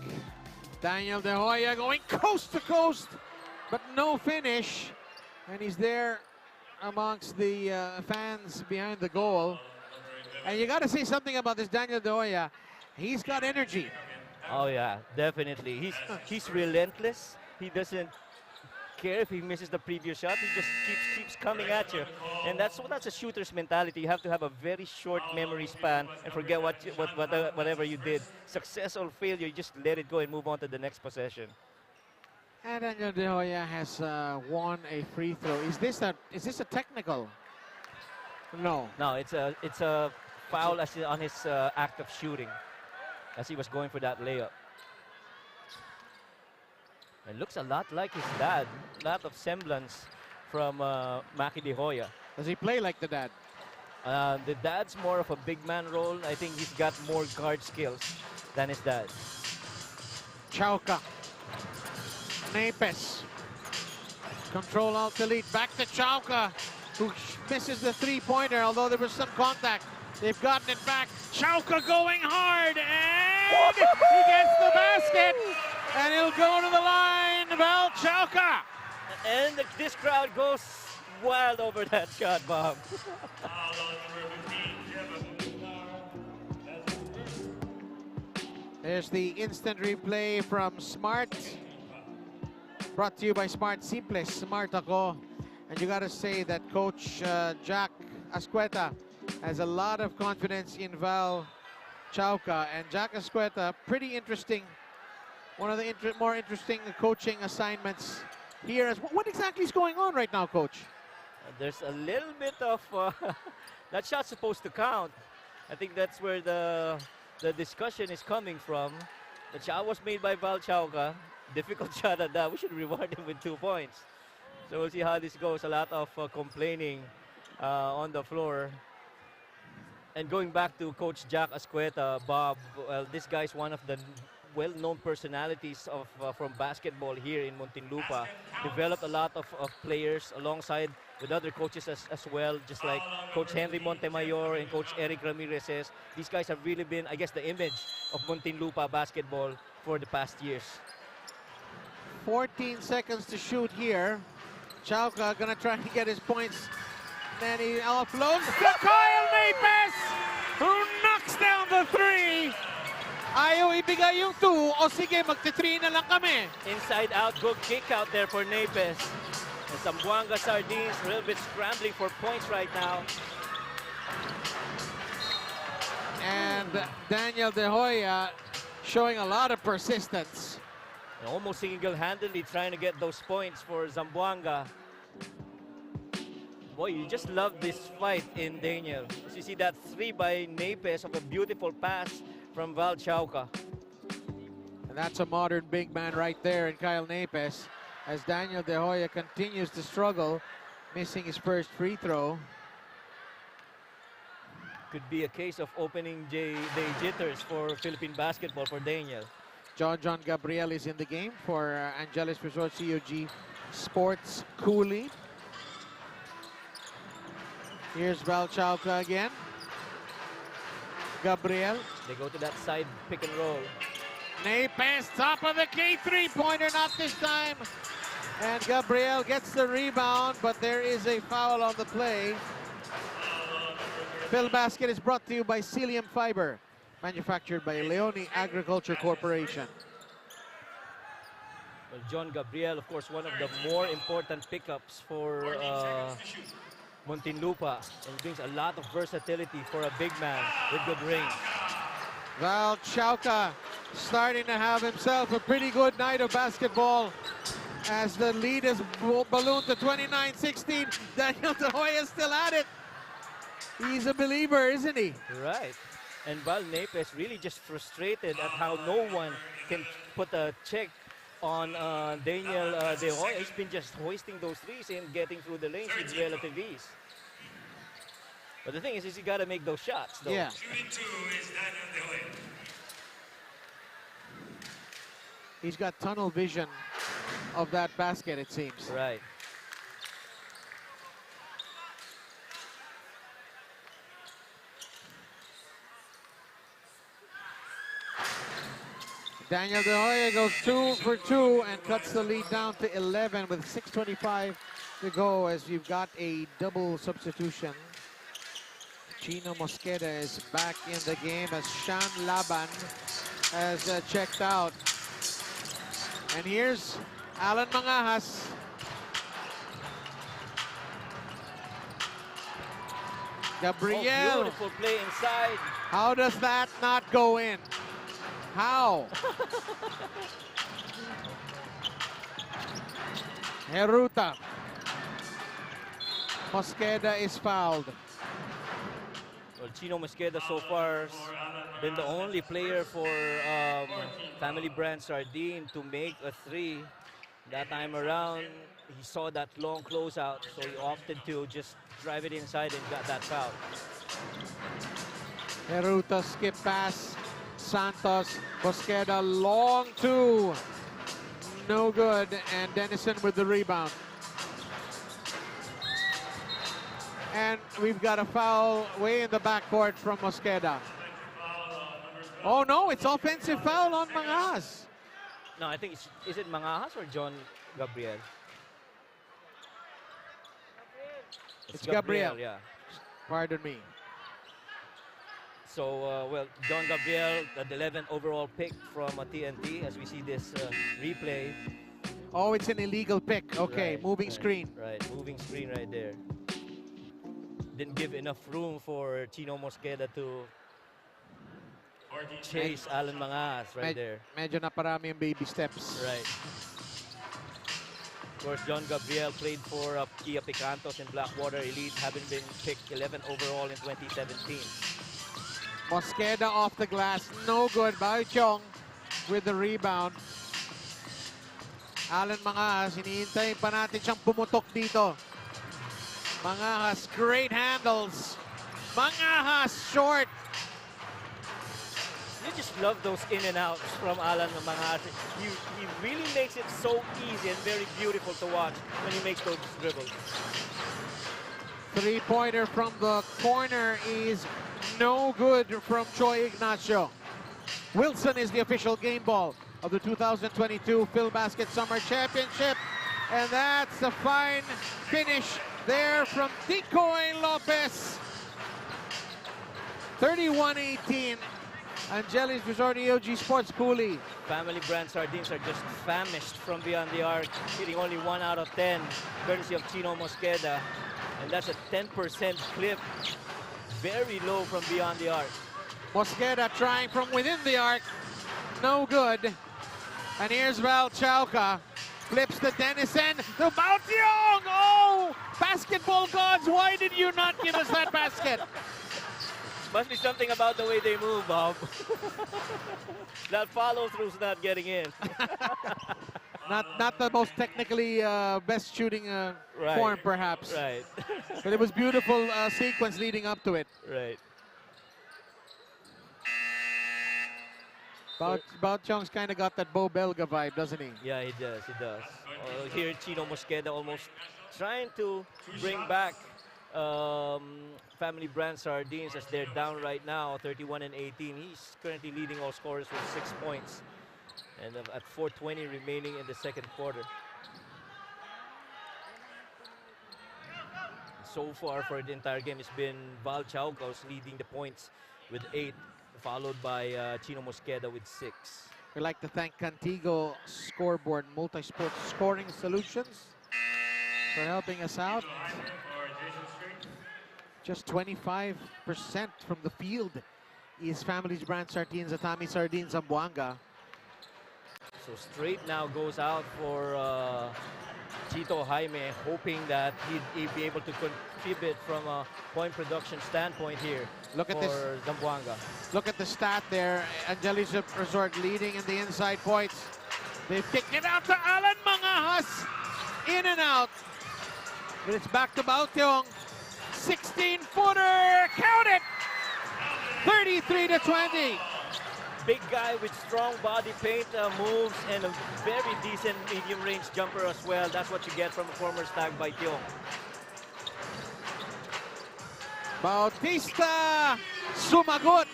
Daniel De Hoya going coast to coast, but no finish. And he's there amongst the fans behind the goal. And you got to say something about this Daniel De Hoya. He's got energy. Oh yeah, definitely. He's relentless. He doesn't care if he misses the previous shot. He just keeps coming at you, and that's a shooter's mentality. You have to have a very short memory span and forget whatever you did. Success or failure, you just let it go and move on to the next possession. And Daniel De Hoya has won a free throw. Is this a technical? No. No, it's a foul on his act of shooting, as he was going for that layup. It looks a lot like his dad. A lot of semblance from Maki De Hoya. Does he play like the dad? The dad's more of a big man role. I think he's got more guard skills than his dad. Chauca. Napes. Control alt delete. Back to Chauca, who misses the three-pointer, although there was some contact. They've gotten it back. Chauca going hard, and he gets the basket, and he'll go to the line. Val Chauca. And this crowd goes wild over that shot, Bob. There's the instant replay from Smart. Brought to you by Smart Simple. Smart ako. And you got to say that Coach Jack Ascueta has a lot of confidence in Val Chauca. And Jack Ascueta, pretty interesting. One of the more interesting coaching assignments here. What exactly is going on right now, Coach? There's a little bit of that shot's supposed to count. I think that's where the discussion is coming from. The shot was made by Val Chauca. Difficult shot at that. We should reward him with 2 points. So we'll see how this goes. A lot of complaining on the floor. And going back to Coach Jack Ascueta, Bob, well, this guy's one of the well-known personalities from basketball here in Muntinlupa. Developed a lot of players alongside with other coaches as well, just like Coach Henry Montemayor and Coach Eric Ramirez. These guys have really been, I guess, the image of Muntinlupa basketball for the past years. 14 seconds to shoot here. Chauca gonna try to get his points. Then he offloads to Kyle Napes, who knocks down the three. Ayaw ibigay yung 2, o sige, magti-3 na lang kami. Inside out, good kick out there for Napes. And Zamboanga Sardines a little bit scrambling for points right now. And Daniel De Hoya showing a lot of persistence. And almost single-handedly trying to get those points for Zamboanga. Boy, you just love this fight in Daniel. As you see that 3 by Napes of a beautiful pass from Val Chauca. And that's a modern big man right there in Kyle Napes, as Daniel De Hoya continues to struggle, missing his first free throw. Could be a case of opening day jitters for Philippine basketball for Daniel. John Gabriel is in the game for Angelis Resort EOG Sports Cooly. Here's Val Chauca again. Gabriel. They go to that side pick and roll. Napes, top of the key, three-pointer, not this time. And Gabriel gets the rebound, but there is a foul on the play. Filbasket is brought to you by Cilium Fiber, manufactured by Leone Agriculture Corporation. Well, John Gabriel, of course, one of the more important pickups for Muntinlupa, and brings a lot of versatility for a big man with good range. Val Chauca starting to have himself a pretty good night of basketball as the lead is ballooned to 29-16. Daniel De Hoya is still at it. He's a believer, isn't he? Right. And Val Napes really just frustrated at how no one can put a check on Daniel De Hoya. He's been just hoisting those threes and getting through the lanes with relative ease. But the thing is you got to make those shots, though. Yeah. Shooting 2 is Daniel De Hoya. He's got tunnel vision of that basket, it seems. Right. Daniel De Hoya goes 2 for 2 and cuts the lead down to 11 with 6:25 to go as you've got a double substitution. Chino Mosqueda is back in the game as Sean Laban has checked out. And here's Alan Mangahas. Gabriel. Oh, beautiful play inside. How does that not go in? How? Heruta. Mosqueda is fouled. Well, Chino Mosqueda so far has been the only player for Family Brand Sardine to make a 3. That time around, he saw that long closeout, so he opted to just drive it inside and got that foul. Heruta skip pass. Santos, Mosqueda, long 2. No good, and Dennison with the rebound. And we've got a foul way in the backcourt from Mosqueda. Oh no, it's offensive foul on Mangahas. No, I think is it Mangahas or John Gabriel? It's Gabriel. Yeah. Pardon me. So, well, John Gabriel, the 11th overall pick from TNT, as we see this replay. Oh, it's an illegal pick. Okay, Right, moving right, screen. Right, moving screen right there. Didn't give enough room for Chino Mosqueda to chase Alan Mangahas right there. Medyo naparami yung baby steps. Right. Of course, John Gabriel played for Kia Picantos in Blackwater Elite, having been picked 11th overall in 2017. Mosqueda off the glass, no good. Bao Chong with the rebound. Alan Mangahas, hinihintay pa natin siyang pumutok dito. Mangahas, great handles. Mangahas, short. You just love those in and outs from Alan Mangahas. He really makes it so easy and very beautiful to watch when he makes those dribbles. Three-pointer from the corner is no good from Troy Ignacio. Wilson is the official game ball of the 2022 Filbasket Summer Championship. And that's a fine finish there from Decoy Lopez. 31-18. Angelis Resort, EOG Sports Cooly. Family Brand Sardines are just famished from beyond the arc, hitting only 1 out of 10, courtesy of Chino Mosqueda. And that's a 10% clip, very low from beyond the arc. Mosqueda trying from within the arc, no good. And here's Val Chauca, flips to Dennison, to Bautiong! Oh, basketball gods, why did you not give us that basket? Must be something about the way they move, Bob. That follow-through's not getting in. Not the most technically best shooting form, perhaps. Right. But it was beautiful sequence leading up to it. Right. Bautiong's kind of got that Bo Belga vibe, doesn't he? Yeah, he does, he does. Here, Chino Mosqueda almost trying to bring back Family Brand Sardines as they're down right now, 31-18. He's currently leading all scorers with 6 points. And at 4:20 remaining in the second quarter. So far for the entire game, it's been Val Chauca's leading the points with 8, followed by Chino Mosqueda with 6. We'd like to thank Contigo Scoreboard Multi-Sport Scoring Solutions for helping us out. Just 25% from the field is Family's Brand Sardines, Atami Sardines, Zamboanga. So straight now goes out for Chito Jaime, hoping that he'd be able to contribute from a point production standpoint here. Look at for this. Zamboanga. Look at the stat there. Angelis Resort leading in the inside points. They've kicked it out to Alan Mangahas. In and out. But it's back to Bautiong. 16-footer. Count it. 33-20. Big guy with strong body paint moves and a very decent medium-range jumper as well. That's what you get from a former Stag by Tiong. Bautista sumagot.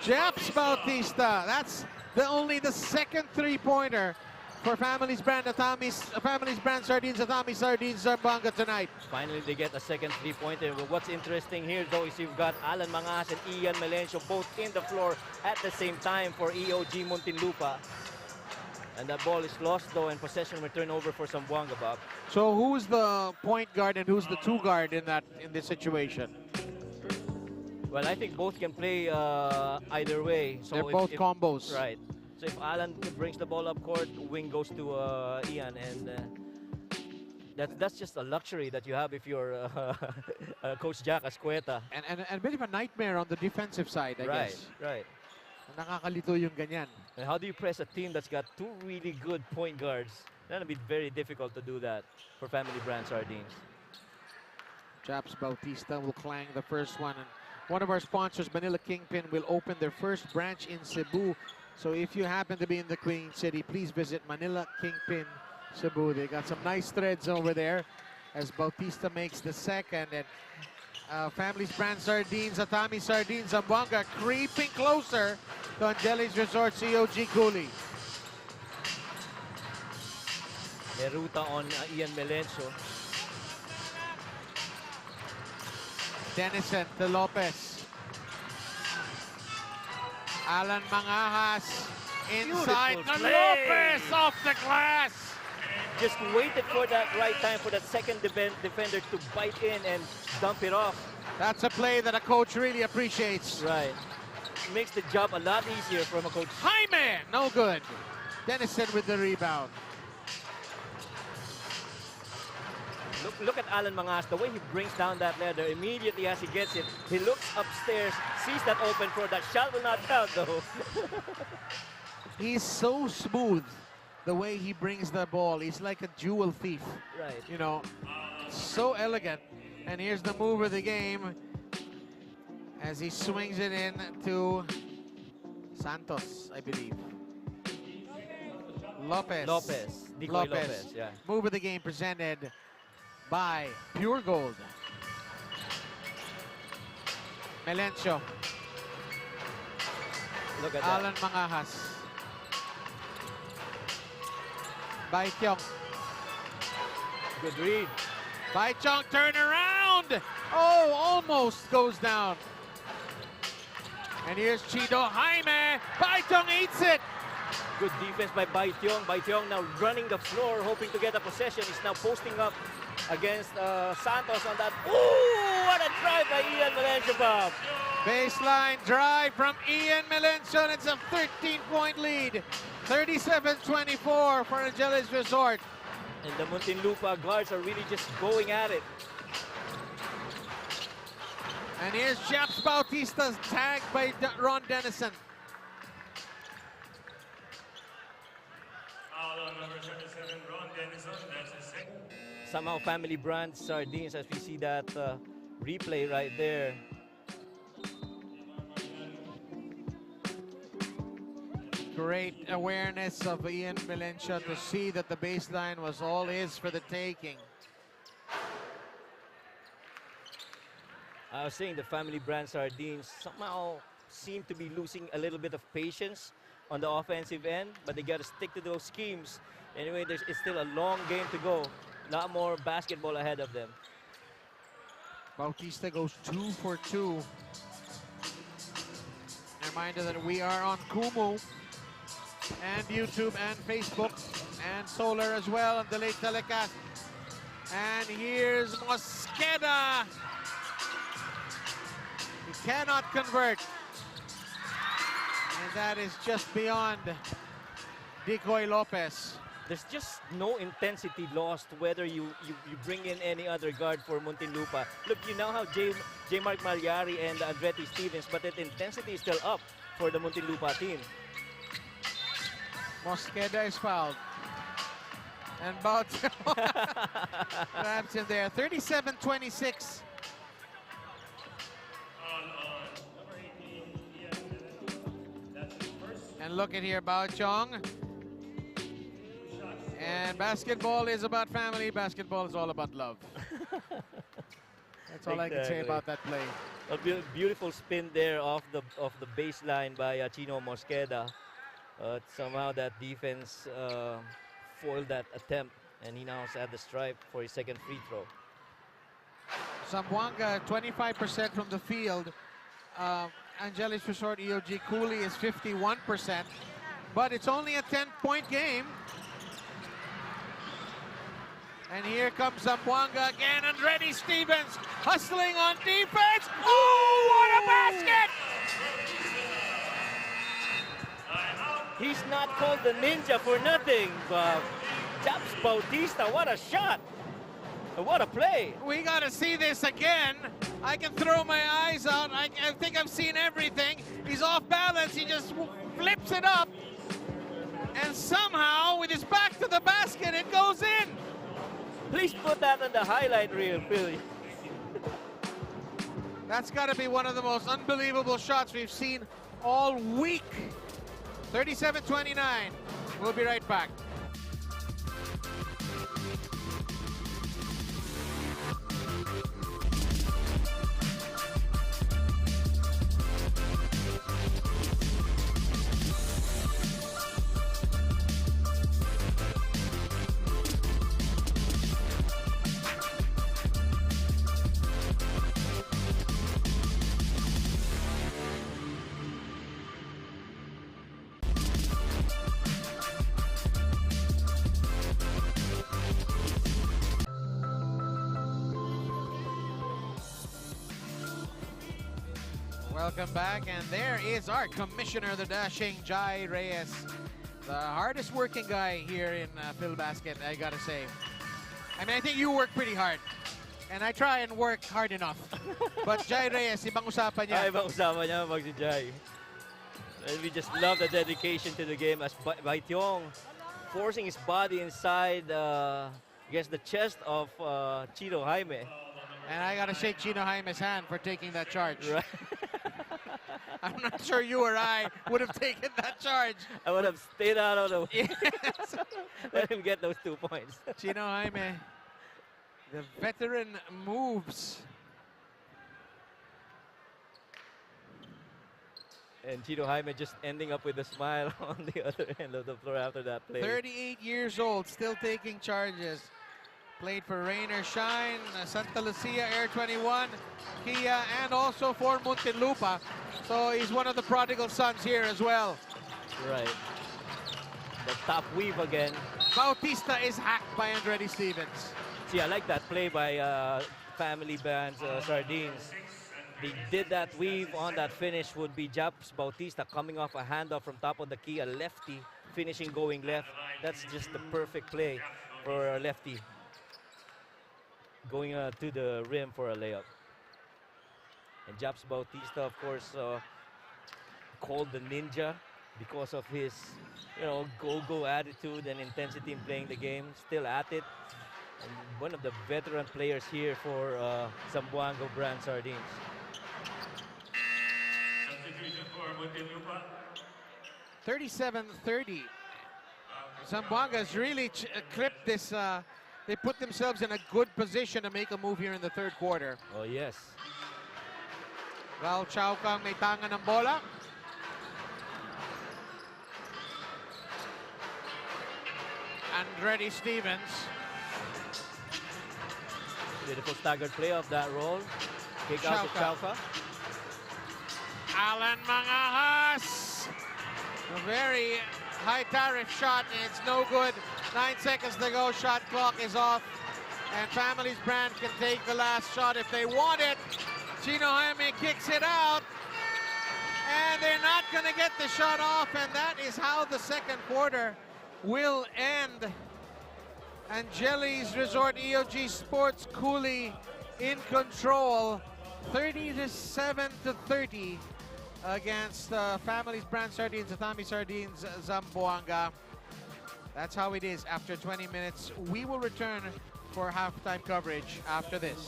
Japs Bautista. That's only the second three-pointer for Family's Brand Sardines, Atami Sardines, Zamboanga tonight. Finally, they get a second three-pointer. But what's interesting here, though, is you've got Alan Mangas and Ian Melencio both in the floor at the same time for EOG Muntinlupa. And that ball is lost, though, and possession will turn over for Zamboanga, Bob. So who's the point guard and who's the two guard in this situation? Well, I think both can play either way. So They're both combos. Right. So if Alan brings the ball up court, wing goes to Ian, and that's just a luxury that you have if you're Coach Jack Ascueta. And a bit of a nightmare on the defensive side, I guess. Right. Nakakalito yung ganyan. And how do you press a team that's got two really good point guards? That'll be very difficult to do that for Family Brand Sardines. Chaps Bautista will clang the first one. And one of our sponsors, Manila Kingpin, will open their first branch in Cebu. So if you happen to be in the Queen City, please visit Manila Kingpin Cebu. They got some nice threads over there as Bautista makes the second. And Family's Brand Sardines, Atami Sardines, Zamboanga creeping closer to Angelis Resort, EOG Cooly. Eruta on Ian Melencio. Dennison to Lopez. Alan Mangajas inside to Lopez off the glass. Just waited for that right time for that second defender to bite in and dump it off. That's a play that a coach really appreciates. Right. Makes the job a lot easier from a coach. Jaime, no good. Dennison with the rebound. Look at Alan Mangas, the way he brings down that ladder immediately as he gets it. He looks upstairs, sees that open floor. That shot will not count, though. He's so smooth the way he brings the ball. He's like a jewel thief. Right. You know, so elegant. And here's the move of the game as he swings it in to Santos, I believe. Lopez. Lopez, yeah. Move of the game presented by Pure Gold. Melencio. Look at Alan Mangajas. Baityong. Good read. Baityong turn around. Oh, almost goes down. And here's Chido Jaime. Baityong eats it. Good defense by Baityong. Baityong now running the floor, hoping to get a possession. He's now posting up against Santos on that. Ooh, what a drive by Ian Melencio, Bob. Baseline drive from Ian Melencio. It's a 13-point lead. 37-24 for Angelis Resort. And the Muntinlupa guards are really just going at it. And here's Japs Bautista's tag by Ron Dennison. Number 77, Ron Dennison, that's his second. Somehow Family Brand Sardines, as we see that replay right there. Great awareness of Ian Melencio to see that the baseline was all his for the taking. I was saying the Family Brand Sardines somehow seem to be losing a little bit of patience on the offensive end, but they got to stick to those schemes. Anyway, it's still a long game to go. A lot more basketball ahead of them. Bautista goes 2 for 2. Reminder that we are on Kumu and YouTube and Facebook and Solar as well on delayed telecast. And here's Mosqueda. He cannot convert. And that is just beyond Decoy Lopez. There's just no intensity lost whether you bring in any other guard for Muntinlupa. Look, you now have J. Mark Malyari and Andretti Stevens, but that intensity is still up for the Muntinlupa team. Mosqueda is fouled. And grabs him there. 37-26. And look at here, Bao Chong. And basketball is about family. Basketball is all about love. That's all I can say about that play. A beautiful spin there off the baseline by Chino Mosqueda. But somehow that defense foiled that attempt, and he now has the stripe for his second free throw. Zamboanga 25% from the field. Angelis Resort EOG Cooly is 51%, but it's only a 10-point game. And here comes Zamboanga again, and Reddy Stevens hustling on defense. Oh, what a basket! He's not called the ninja for nothing, but Japs Bautista, what a shot! What a play! We gotta see this again. I can throw my eyes out. I think I've seen everything. He's off balance. He just flips it up. And somehow, with his back to the basket, it goes in. Please put that on the highlight reel, Philly. That's gotta be one of the most unbelievable shots we've seen all week. 37-29. We'll be right back. Welcome back, and there is our commissioner, the dashing Jai Reyes, the hardest working guy here in Filbasket, I gotta say. I mean, I think you work pretty hard, and I try and work hard enough. But Jai Reyes, ibang usapan niya. Ibang usapan niya pag si Jai. And we just love the dedication to the game as Baitiong forcing his body inside against the chest of Chino Jaime. And I gotta shake Chino Jaime's hand for taking that charge. Right. I'm not sure you or I would have taken that charge. I would have stayed out of the way. Yes. Let him get those 2 points. Chino Jaime, the veteran, moves. And Chino Jaime just ending up with a smile on the other end of the floor after that play. 38 years old, still taking charges. Played for Rain or Shine, Santa Lucia, Air 21, Kia, and also for Muntinlupa. So he's one of the prodigal sons here as well. Right. The top weave again. Bautista is hacked by Reddy Stevens. See, I like that play by Family Bands Sardines. They did that weave on that finish would be Japs Bautista coming off a handoff from top of the key, a lefty finishing going left. That's just the perfect play for a lefty. Going to the rim for a layup. And Japs Bautista, of course, called the ninja because of his, go-go attitude and intensity in playing the game. Still at it. And one of the veteran players here for Zamboanga brand Sardines. Substitution for Muntinlupa. 37-30. Zamboanga's really clipped this. They put themselves in a good position to make a move here in the third quarter. Oh, yes. Val Chowkang may tanga ng bola. And Reddy Stevens. Beautiful staggered play of that roll. Kick out to Chowka. Alan Mangahas. A very high tariff shot. It's no good. 9 seconds to go. Shot clock is off. And Family's brand can take the last shot if they want it. Chino Jaime kicks it out. And they're not going to get the shot off. And that is how the second quarter will end. Angelis Resort EOG Sports Cooly in control. 37-30 against Family's brand Sardines, Atami Sardines, Zamboanga. That's how it is after 20 minutes. We will return for halftime coverage after this.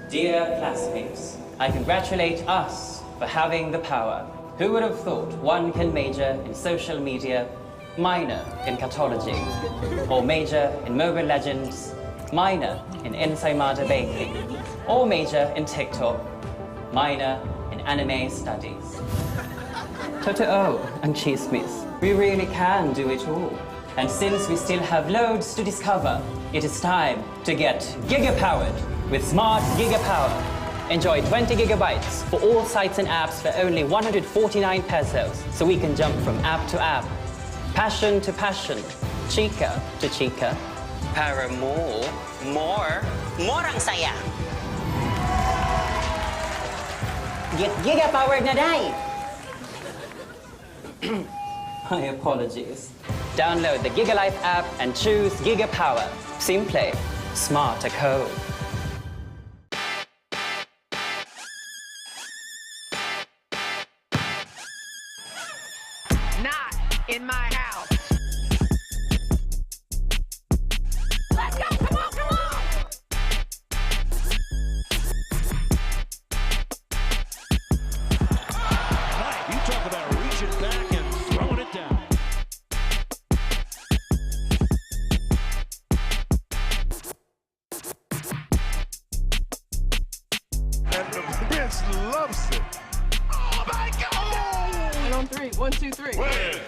Dear classmates, I congratulate us for having the power. Who would have thought one can major in social media, minor in cartology, or major in Mobile Legends, minor in Ensaymada Baking, or major in TikTok, minor in anime studies. Totoo and chismis, we really can do it all. And since we still have loads to discover, it is time to get giga-powered with Smart Giga-Power. Enjoy 20 gigabytes for all sites and apps for only 149 pesos, so we can jump from app to app, passion to passion, chica to chica. Para more ang saya. Get giga-powered na day! My apologies. Download the GigaLife app and choose Giga Power. Simple, smart to code. Not in my house. Let's go! Come on, come on! You talk about reaching back and throwing it down. And the bench loves it. Oh my God! 1 on 3. 1, 2, 3. Win.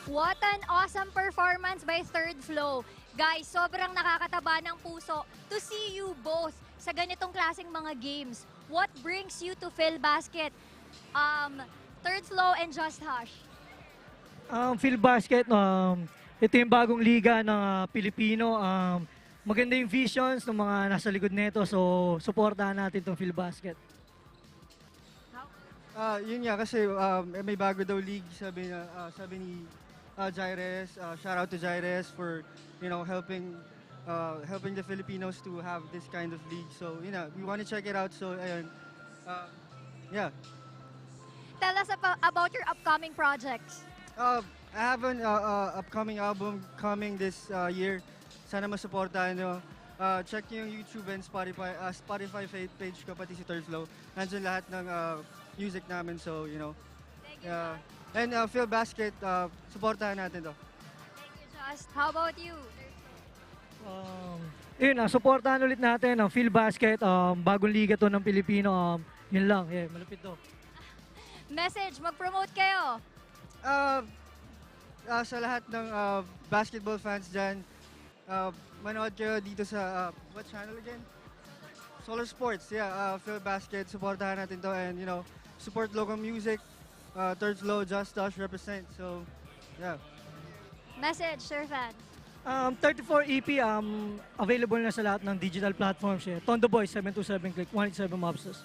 What an awesome performance by Third Flow. Guys, sobrang nakakataba ng puso to see you both sa ganitong klaseng mga games. What brings you to Filbasket? Third Flow and Just Hush. Filbasket, ito yung bagong liga ng Pilipino. Maganda yung visions ng mga nasa likod nito, so suportahan natin itong Filbasket. Yun nga kasi may bago daw league, sabi ni Jaires. Shout out to Jaires for helping the Filipinos to have this kind of league. So we want to check it out. So ayun, yeah. Tell us about your upcoming projects. I have an upcoming album coming this year. Sana masuportahan nyo. Check nyo yung YouTube and Spotify page ko, pati si Third Flow. Nandiyan lahat ng music namin, so Thank you, and Filbasket, suportahan natin to. Thank you, Just. How about you? Suportahan ulit natin ang Filbasket, bagong liga to ng Pilipino. Yun lang, malapit to. Message, mag-promote kayo. Sa lahat ng basketball fans dyan, manood kayo dito sa, what channel again? Solar Sports, Filbasket, supportahan natin to, and support local music. Third Flow, Just Hush represent, so yeah. Message, Sir Fan. 34 EP, available na sa lahat ng digital platforms. Tondo Boys, 727 Click, 187 Mobsters.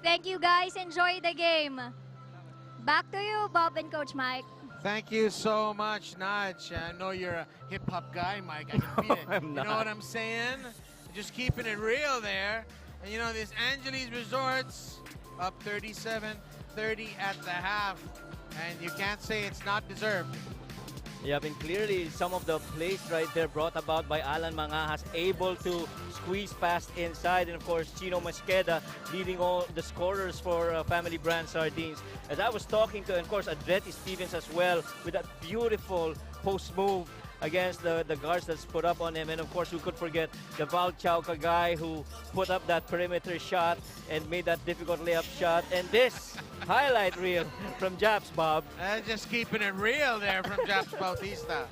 Thank you guys, enjoy the game. Back to you, Bob and Coach Mike. Thank you so much, Naj. I know you're a hip-hop guy, Mike. I can feel it. I'm You know what I'm saying? Just keeping it real there. And this Angelis Resorts up 37-30 at the half. And you can't say it's not deserved. Yeah, and clearly some of the plays right there brought about by Alan Mangajas, able to squeeze past inside, and of course Chino Mosqueda leading all the scorers for Family Brand Sardines. As I was talking to, and of course, Adreti Stevens as well with that beautiful post move against the guards that's put up on him. And of course, we could forget the Val Chauca guy who put up that perimeter shot and made that difficult layup shot. And this highlight reel from Japs, Bob. Just keeping it real there from Japs Bautista.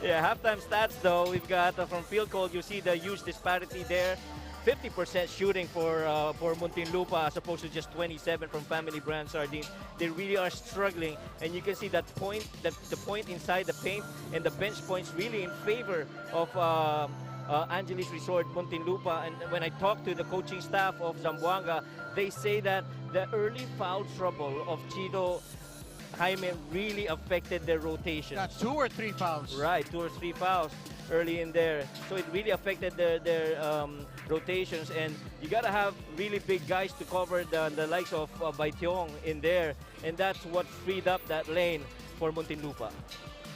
Yeah, halftime stats though, we've got from field goal, you see the huge disparity there. 50% shooting for Muntinlupa as opposed to just 27 from Family Brand Sardines. They really are struggling, and you can see that point, the point inside the paint and the bench points really in favor of Angelis Resort Muntinlupa. And when I talk to the coaching staff of Zamboanga, they say that the early foul trouble of Chito Jaime really affected their rotation. Got 2 or 3 fouls. Right, 2 or 3 fouls early in there. So it really affected their rotations, and you gotta have really big guys to cover the likes of Baitiong in there, and that's what freed up that lane for Muntinlupa.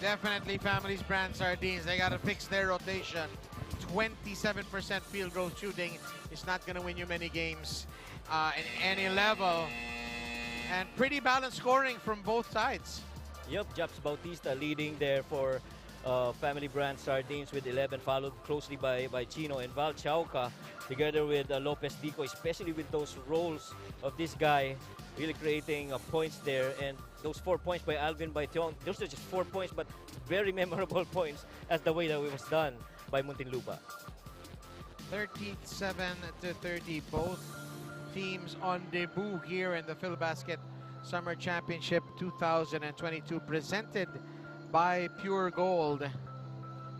Definitely Family's Brand Sardines. They gotta fix their rotation. 27% field goal shooting is not gonna win you many games in any level. And pretty balanced scoring from both sides. Yep, Japs Bautista leading there for Family Brand Sardines with 11, followed closely by Chino and Val Chauca, together with Lopez Dico, especially with those rolls of this guy, really creating points there. And those 4 points by Alvin Baitiong, those are just 4 points, but very memorable points as the way that it was done by Muntinlupa. 37-30, both teams on debut here in the Filbasket Summer Championship 2022, presented by Pure Gold.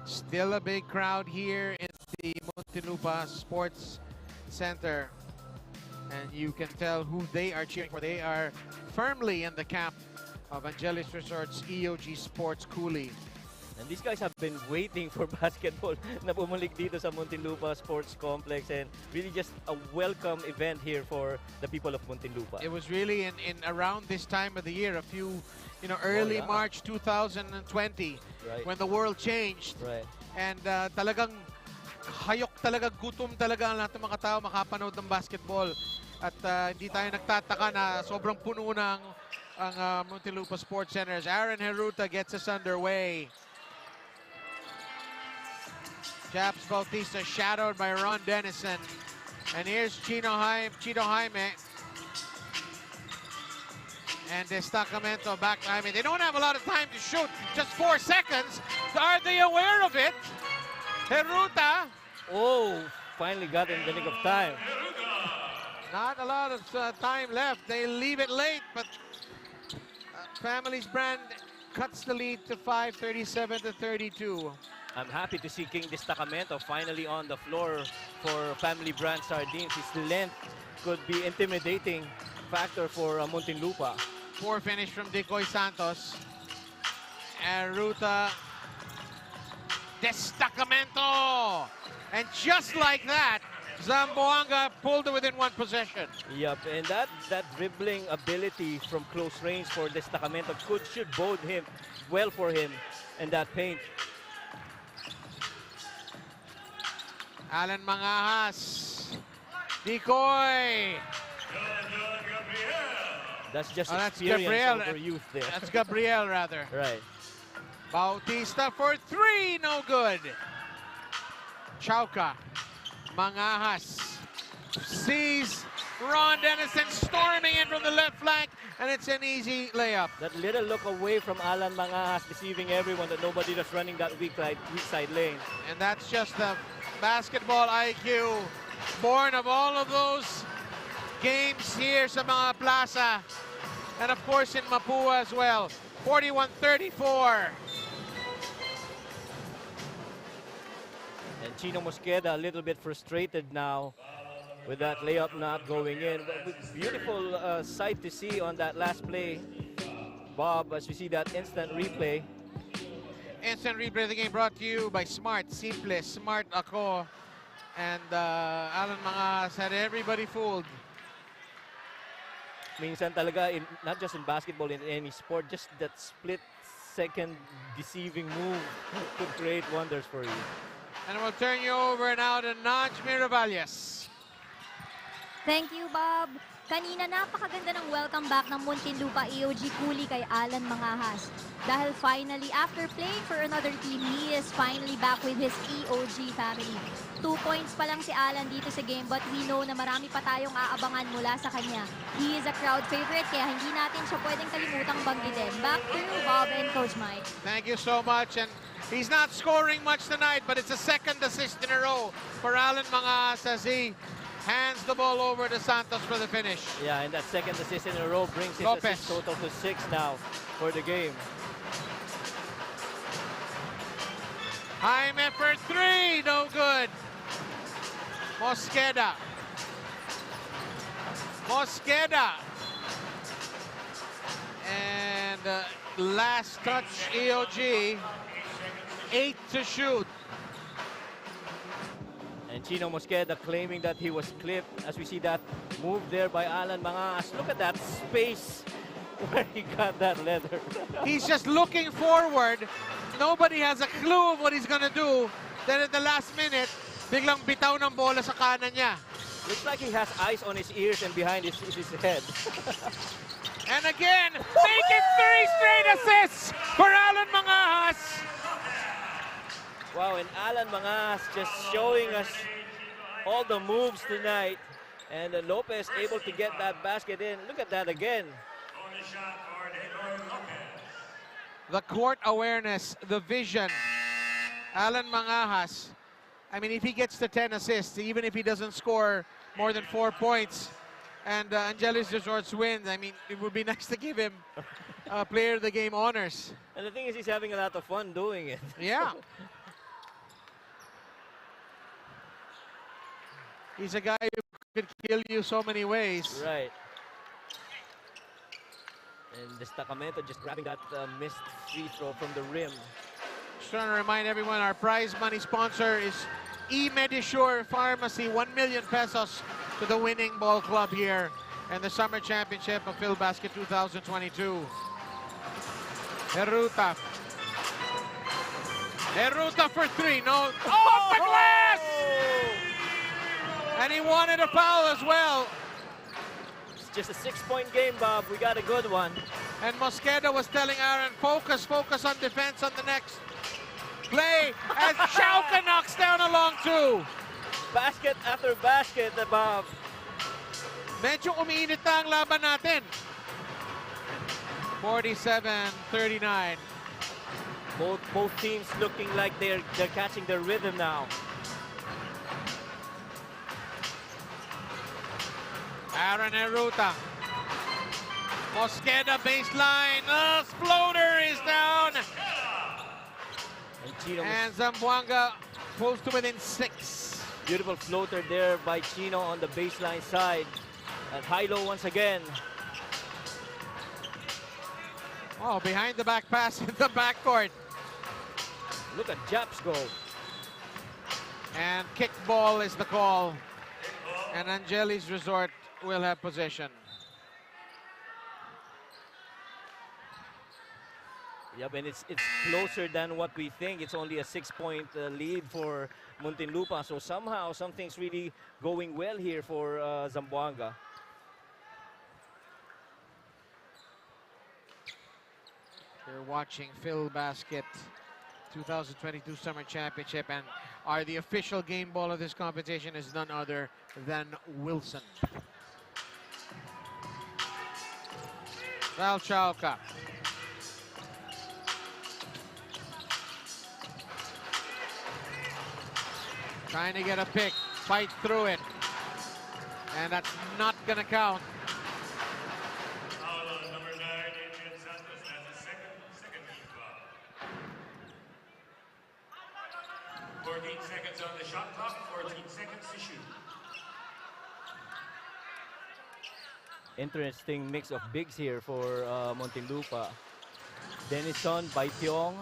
Still a big crowd here in the Muntinlupa Sports Center, and you can tell who they are cheering for. They are firmly in the camp of Angelis Resort's EOG Sports Cooly. And these guys have been waiting for basketball na bumalik dito sa Muntinlupa Sports Complex, and really just a welcome event here for the people of Muntinlupa. It was really in around this time of the year, a few, early March 2020, right, when the world changed. Right. And talagang hayok talaga, gutom talaga ang lahat ng mga tao makapanood ng basketball. At hindi tayo nagtataka na sobrang puno ng ang Muntinlupa Sports Center. Aaron Heruta gets us underway. Japs Bautista shadowed by Ron Dennison. And here's Chito Jaime. And Destacamento back. I mean, they don't have a lot of time to shoot. Just 4 seconds. Are they aware of it? Heruta. Oh, finally got in the nick of time. Not a lot of time left. They leave it late, but Family's Brand cuts the lead to 5, 37-32. I'm happy to see King Destacamento finally on the floor for Family Brand Sardines. His length could be intimidating factor for Muntinlupa. Poor finish from Dicoy Santos. Ruta Destacamento. And just like that, Zamboanga pulled it within 1 possession. Yep, and that dribbling ability from close range for Destacamento should bode him well for him in that paint. Alan Mangahas. Decoy. That's just that's experience Gabriel. over youth there. That's Gabriel, rather. Right. Bautista for 3, no good. Chauca. Mangahas sees Ron Dennison storming in from the left flank, and it's an easy layup. That little look away from Alan Mangahas, deceiving everyone that nobody was running that weak side lane. And that's just the basketball IQ born of all of those games here sa mga plaza, and of course in Mapua as well. 41-34. And Chino Mosqueda a little bit frustrated now with that layup not going in. But beautiful sight to see on that last play, Bob, as we see that instant replay. Instant replay of the game brought to you by Smart. Simple, Smart ako. And Alan Mangas had everybody fooled. Minsan talaga, not just in basketball, in any sport, just that split-second deceiving move could create wonders for you. And we'll turn you over now to Naj Miravalles. Thank you, Bob. Kanina, napakaganda ng welcome back ng Muntinlupa EOG Cooly kay Alan Mangahas. Dahil finally, after playing for another team, he is finally back with his EOG family. 2 points pa lang si Alan dito sa game, but we know na marami pa tayong aabangan mula sa kanya. He is a crowd favorite, kaya hindi natin siya pwedeng kalimutang banggitin. Back to you, Bob and Coach Mike. Thank you so much. And he's not scoring much tonight, but it's a second assist in a row for Alan Mangahas as he hands the ball over to Santos for the finish. Yeah, and that second assist in a row brings his assist total to 6 now for the game. Jaime for 3, no good. Mosqueda. And last touch, EOG. 8 to shoot. And Chino Mosqueda claiming that he was clipped as we see that move there by Alan Mangas. Look at that space where he got that leather. He's just looking forward. Nobody has a clue of what he's gonna do. Then at the last minute, biglang bitaw ng bola sa kanan niya. Looks like he has eyes on his ears and behind his head. And again, making 3 straight assists for Alan Mangahas. Wow, and Alan Mangas just showing us all the moves tonight. And Lopez able to get that basket in. Look at that again. The court awareness, the vision. Alan Mangahas. I mean, if he gets to 10 assists, even if he doesn't score more than 4 points, and Angelis Resorts wins, I mean, it would be nice to give him Player of the Game honors. And the thing is, he's having a lot of fun doing it. Yeah. He's a guy who could kill you so many ways. Right. And Destacamento just grabbing that missed free throw from the rim. Just trying to remind everyone, our prize money sponsor is eMedisure Pharmacy. 1 million pesos to the winning ball club here in the Summer Championship of Filbasket 2022. Heruta for 3. No. Oh, off the glass! And he wanted a foul as well. It's just a 6-point game, Bob. We got a good one. And Mosqueda was telling Aaron, focus on defense on the next play. As Chauca knocks down a long 2. Basket after basket, Bob. Medyo umiinit na ang laban natin. 47-39. Both teams looking like they're catching their rhythm now. Aaron Eruta. Mosqueda baseline. The floater is down. And Zamboanga close to within 6. Beautiful floater there by Chino on the baseline side. And high-low once again. Oh, behind the back pass in the backcourt. Look at Japs go. And kick ball is the call. And Angelis Resort will have possession. Yep, and it's closer than what we think. It's only a 6-point lead for Muntinlupa. So somehow something's really going well here for Zamboanga. You're watching Filbasket 2022 Summer Championship, and the official game ball of this competition is none other than Wilson. Valchauca. Trying to get a pick, fight through it. And that's not gonna count. Number 9, Adrian Santos has a second foul. 14 seconds on the shot clock, 14 seconds to shoot. Interesting mix of bigs here for Muntinlupa. Denison, Baitiong,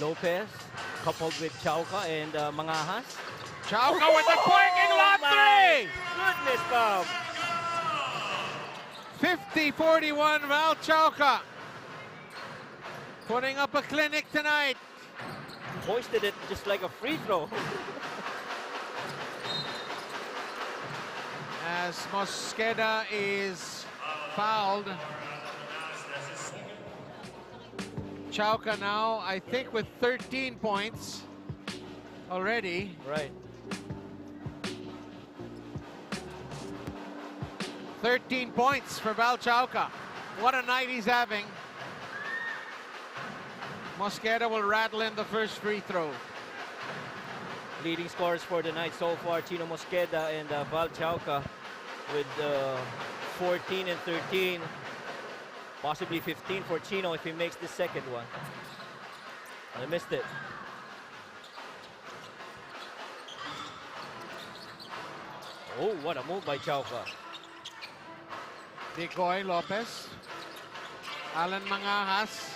Lopez, coupled with Chauca and Mangahas. Chauca with the quaking lob three! Goodness, Bob! 50-41, Valchauca. Putting up a clinic tonight. Hoisted it just like a free throw. As Mosqueda is fouled. Chauca now, I think, with 13 points already. Right. 13 points for Valchauca. What a night he's having. Mosqueda will rattle in the first free throw. Leading scorers for the night so far, Chino Mosqueda and Valchauca with 14 and 13. Possibly 15 for Chino if he makes the second one. I missed it. Oh, what a move by Chauca. Decoy Lopez. Alan Mangahas.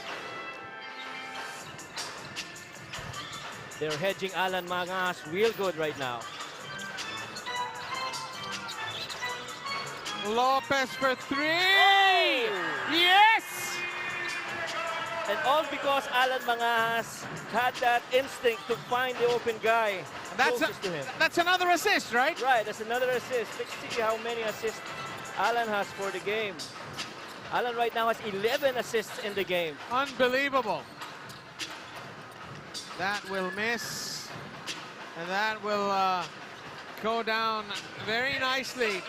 They're hedging Alan Mangahas real good right now. Lopez for three! Yes! And all because Alan Mangahas had that instinct to find the open guy closest to him. That's another assist, right? Right, that's another assist. Let's see how many assists Alan has for the game. Alan right now has 11 assists in the game. Unbelievable. That will miss. And that will go down very nicely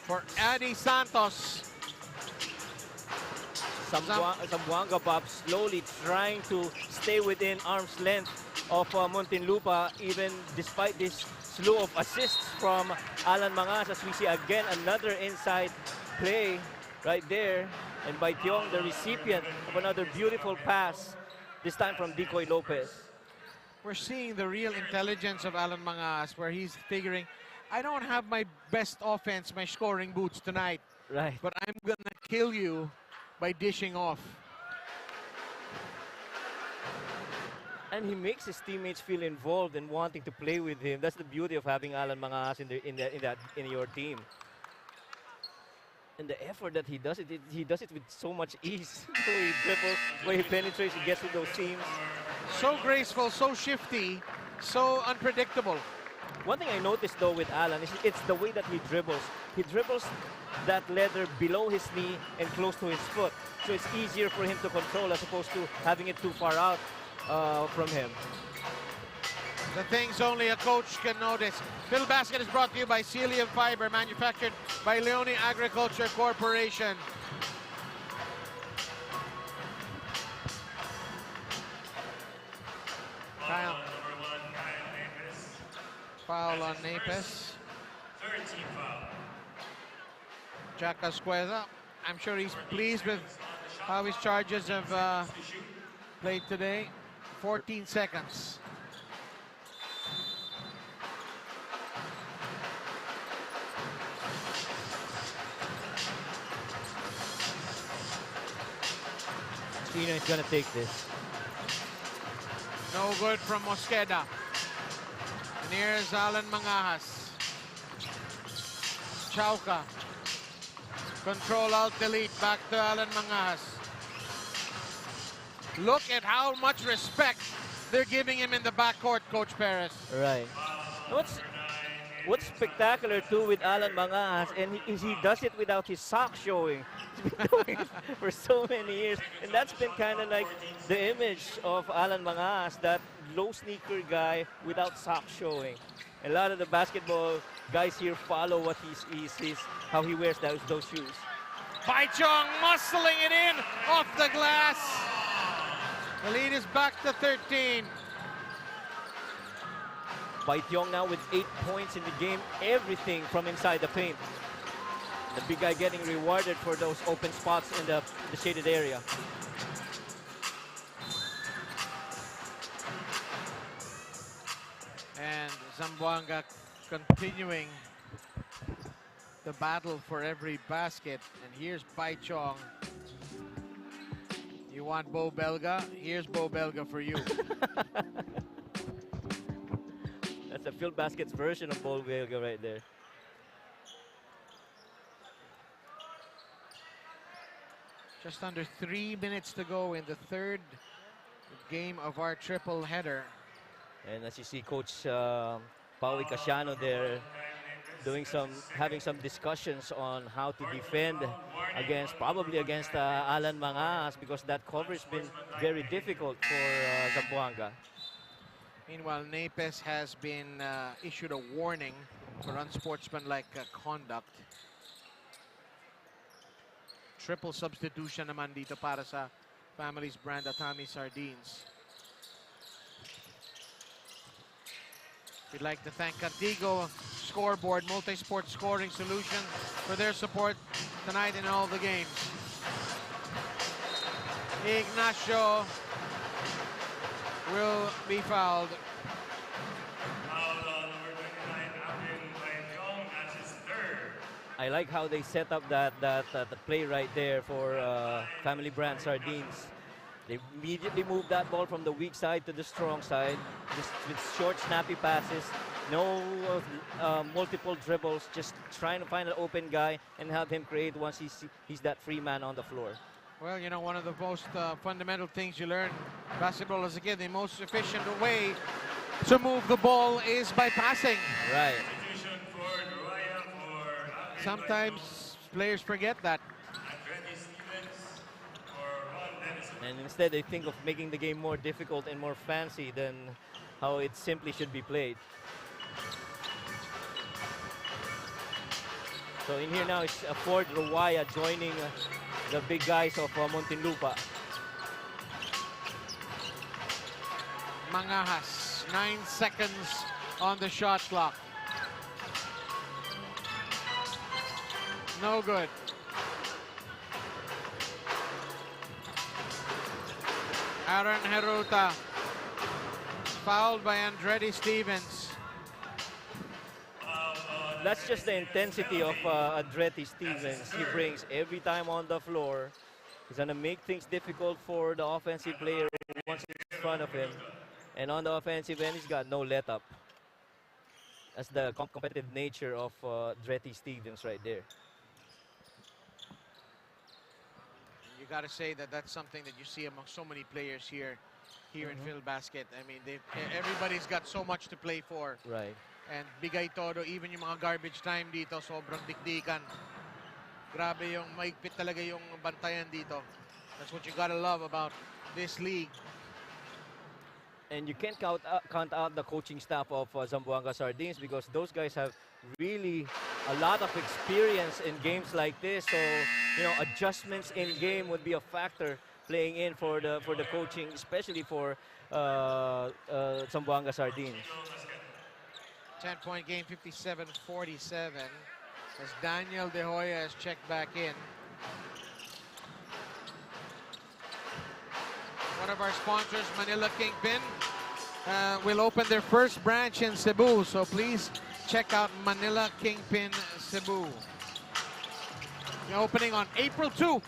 for Adi Santos. Zamboanga Bob slowly trying to stay within arm's length of Muntinlupa, even despite this slew of assists from Alan Mangahas, as we see again another inside play right there. And Baitiong, the recipient of another beautiful pass, this time from Decoy Lopez. We're seeing the real intelligence of Alan Mangahas, where he's figuring, I don't have my best offense, my scoring boots tonight. Right. But I'm gonna kill you by dishing off. And he makes his teammates feel involved and wanting to play with him. That's the beauty of having Alan Mangahas in your team. And the effort that he does it with so much ease. The way he dribbles, the way he penetrates, he gets with those teams. So graceful, so shifty, so unpredictable. One thing I noticed though with Alan is it's the way that he dribbles. He dribbles that leather below his knee and close to his foot. So it's easier for him to control as opposed to having it too far out from him. The things only a coach can notice. Filbasket is brought to you by Celium Fiber, manufactured by Leone Agriculture Corporation. Foul on Napes. 13 foul. Jack Asqueza, I'm sure he's pleased with how his charges have played today. 14 seconds. Chino is gonna take this. No good from Mosqueda. And here's Alan Mangajas. Chauca. Control Alt Delete back to Alan Mangajas. Look at how much respect they're giving him in the backcourt, Coach Perez. Right. What's spectacular too with Alan Mangajas, and he does it without his socks showing. He's been doing it for so many years, and that's been kind of like the image of Alan Mangajas, that low sneaker guy without socks showing. A lot of the basketball guys here follow what how he wears those shoes. Bai Chong muscling it in off the glass. The lead is back to 13. Bai Tiong now with 8 points in the game, everything from inside the paint. The big guy getting rewarded for those open spots in the shaded area. And Zamboanga continuing the battle for every basket. And here's Bai Chong. You want Bo Belga? Here's Bo Belga for you. That's a Filbasket's version of Bo Belga right there. Just under 3 minutes to go in the third game of our triple header. And as you see, Coach Pauwi Casiano there having some discussions on how to defend probably against Alan Mangajas, because that coverage has been very difficult for Zamboanga. Meanwhile, Napes has been issued a warning for unsportsmanlike conduct. Triple substitution naman dito para sa family's brand Atami Sardines. We'd like to thank Cantigo Scoreboard Multi-Sport Scoring Solution for their support tonight in all the games. Ignacio will be fouled. I like how they set up that play right there for Family Brand Sardines. They immediately moved that ball from the weak side to the strong side, just with short, snappy passes, no multiple dribbles, just trying to find an open guy and have him create once he's that free man on the floor. Well, you know, one of the most fundamental things you learn basketball as a kid, the most efficient way to move the ball is by passing. Right. Sometimes players forget that. And instead they think of making the game more difficult and more fancy than how it simply should be played. So in here now it's Ford Ruwaya joining the big guys of Muntinlupa. Mangajas, 9 seconds on the shot clock. No good. Aaron Heruta, fouled by Andretti Stevens. That's just the intensity of Andretti Stevens. He brings every time on the floor. He's going to make things difficult for the offensive player once in front of him. And on the offensive end, he's got no let-up. That's the competitive nature of Andretti Stevens right there. You got to say that that's something that you see among so many players here in Filbasket. I mean, everybody's got so much to play for. Right. And bigay todo, even yung mga garbage time dito, sobrang dikdikan. Grabe yung maigpit talaga yung bantayan dito. That's what you gotta love about this league. And you can't count out the coaching staff of Zamboanga Sardines, because those guys have really a lot of experience in games like this. So, you know, adjustments in game would be a factor playing in for the coaching, especially for Zamboanga Sardines. 10-point game, 57-47. As Daniel De Hoya is checked back in. One of our sponsors, Manila Kingpin, will open their first branch in Cebu. So please check out Manila Kingpin Cebu. The opening on April 2.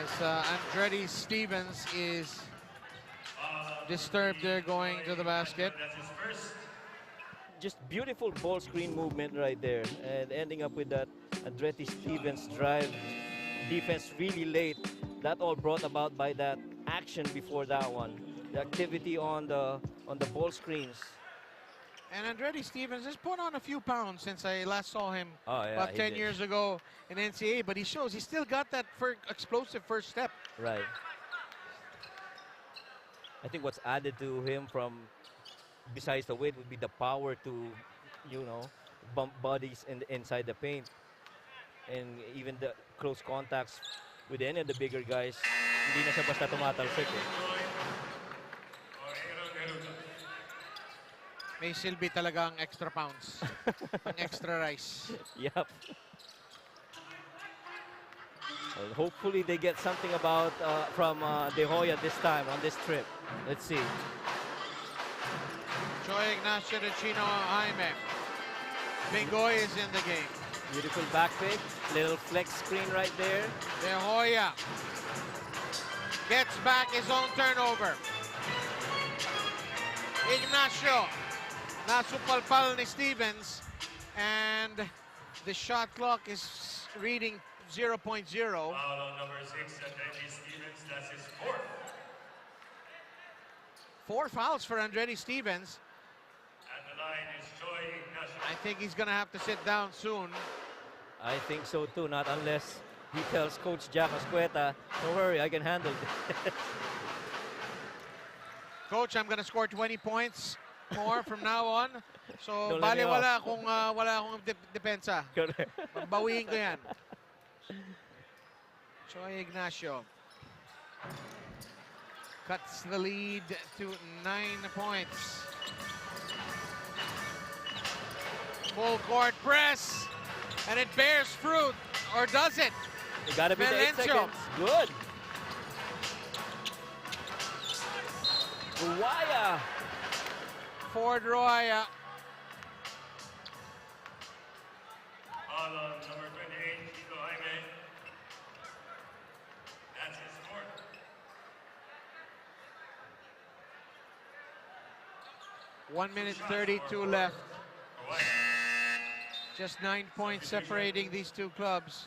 As Andretti Stevens is disturbed there going to the basket. Just beautiful ball screen movement right there, and ending up with that Andretti Stevens drive. Defense really late. That all brought about by that action before that one. The activity on the ball screens. And Andretti Stevens has put on a few pounds since I last saw him about 10 years ago in NCAA, but he shows he's still got that explosive first step. Right. I think what's added to him from besides the weight would be the power to, you know, bump bodies inside the paint. And even the close contacts with any of the bigger guys, hindi na siya basta tumatalsik eh. May silbi talaga ang extra pounds, ang extra rice. Yep. Well, hopefully they get something about from De Hoya this time on this trip. Let's see. Joy Ignacio de Chino Jaime. Bingoy is in the game. Beautiful back pick, little flex screen right there. De Hoya gets back his own turnover. Ignacio, nasupalpal ni Stevens, and the shot clock is reading 0.0. Foul on number 6, Andretti Stevens, that's his fourth. 4 fouls for Andretti Stevens. And the line is Joy Ignacio. I think he's gonna have to sit down soon. I think so too, not unless he tells Coach Jack Ascueta, don't worry, I can handle it. Coach, I'm gonna score 20 points more from now on. So, Don't let me baliwala kung wala akong depensa. Correct. Bawiin ko yan. Joy Ignacio cuts the lead to 9 points. Full court press, and it bears fruit, or does it? You gotta be the 8 Melencio. seconds. Good. Ruaya. Ford Roya. Foul on number 28, Chico Jaime. That's his fourth. One minute 32 left. Just 9 points separating these two clubs.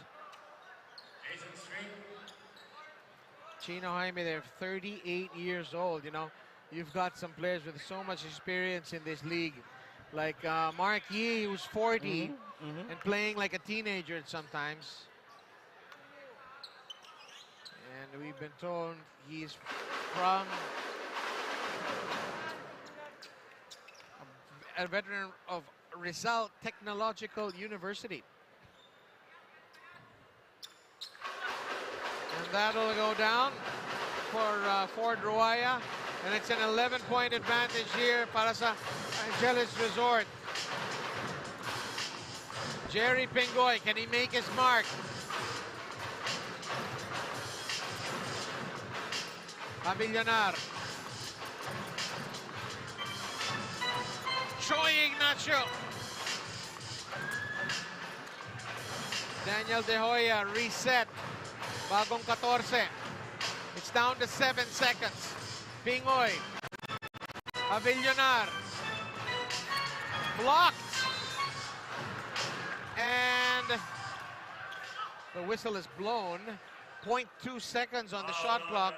Chino Jaime, they're 38 years old. You know, you've got some players with so much experience in this league, like Mark Yee, who's 40 and playing like a teenager sometimes. And we've been told he's from a veteran of Rizal Technological University. And that'll go down for Ford Ruaya. And it's an 11-point advantage here para sa Angelis Resort. Jerry Pingoy, can he make his mark? Pavillonar. Joy Ignacio. Daniel De Hoya reset. Bagong 14. It's down to 7 seconds. Pingoy. Pavillonar. Blocked. And the whistle is blown. 0.2 seconds on the shot clock.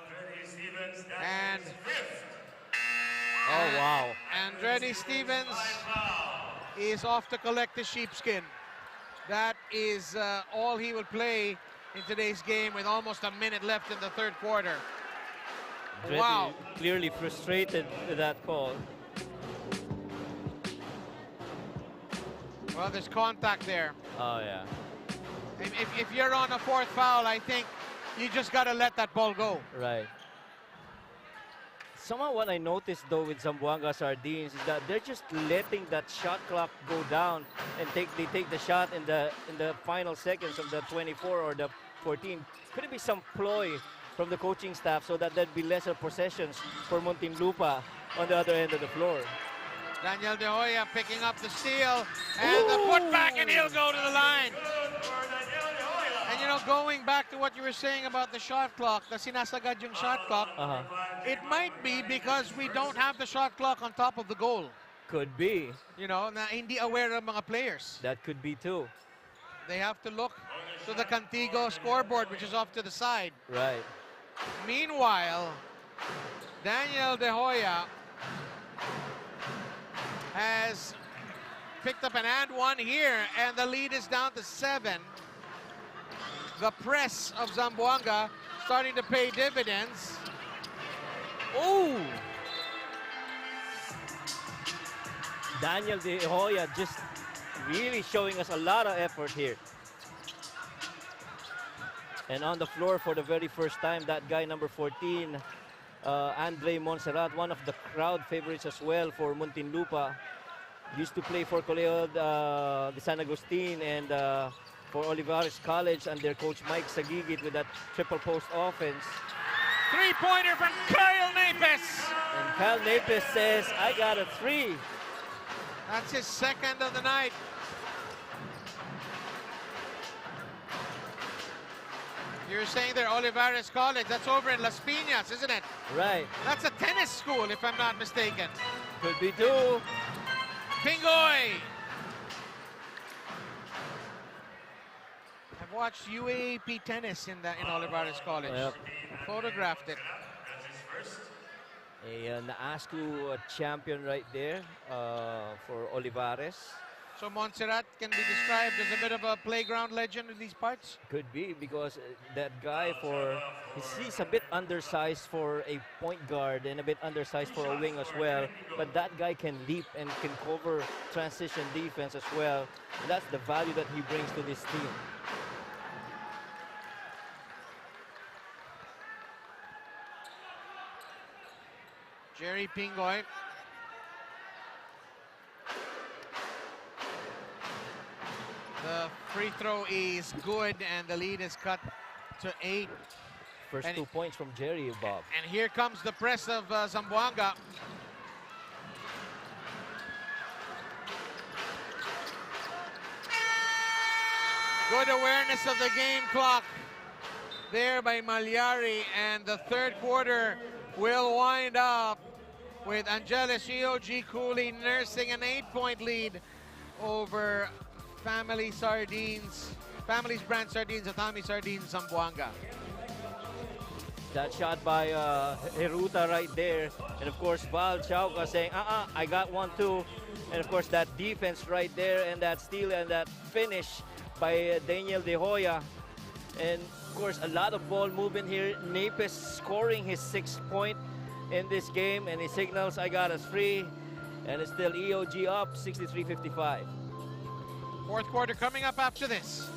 And oh, wow. Andretti Stevens is off to collect the sheepskin. That is all he will play in today's game with almost a minute left in the third quarter. Andretti Wow. clearly frustrated with that call. Well, there's contact there. Oh, yeah. If you're on a fourth foul, I think you just got to let that ball go. Right. Somehow what I noticed though with Zamboanga Sardines is that they're just letting that shot clock go down and they take the shot in the final seconds of the 24 or the 14. Could it be some ploy from the coaching staff so that there'd be lesser possessions for Muntinlupa on the other end of the floor? Daniel De Hoya picking up the steal and the putback, and he'll go to the line. And you know, going back to what you were saying about the shot clock, the sinasagad yung shot clock, it might be because we don't have the shot clock on top of the goal. Could be. You know, na hindi aware of mga players. That could be too. They have to look to the Cantigo scoreboard, which is off to the side. Right. Meanwhile, Daniel De Hoya has picked up an and one here, and the lead is down to 7. The press of Zamboanga starting to pay dividends. Oh! Daniel De Hoya just really showing us a lot of effort here. And on the floor for the very first time, that guy number 14, Andre Montserrat, one of the crowd favorites as well for Muntinlupa. Used to play for Colegio de San Agustin and for Olivares College under coach Mike Sagigit with that triple post offense. Three-pointer from Kyle Napes. And Kyle Napes says, I got a 3. That's his second of the night. You're saying they're Olivares College. That's over in Las Piñas, isn't it? Right. That's a tennis school, if I'm not mistaken. Could be too. Pingoy. I've watched UAAP tennis in Olivares College. Yep. Photographed it. A NAASCU champion right there for Olivares. So Montserrat can be described as a bit of a playground legend in these parts? Could be, because that guy he's a bit undersized for a point guard and a bit undersized for a wing as well. But that guy can leap and can cover transition defense as well. And that's the value that he brings to this team. Jerry Pingoy. The free throw is good, and the lead is cut to 8. First 2 points from Jerry, Bob. And here comes the press of Zamboanga. Good awareness of the game clock there by Malyari, and the third quarter will wind up with Angelis EOG Cooly nursing an 8-point lead over Family's brand sardines, Atami Sardines, Zamboanga. That shot by Heruta right there. And of course, Val Chauca saying, I got one too. And of course, that defense right there, and that steal and that finish by Daniel De Hoya. And of course, a lot of ball movement here. Napes scoring his 6th point in this game, and he signals, I got us free. And it's still EOG up, 63-55. Fourth quarter coming up after this.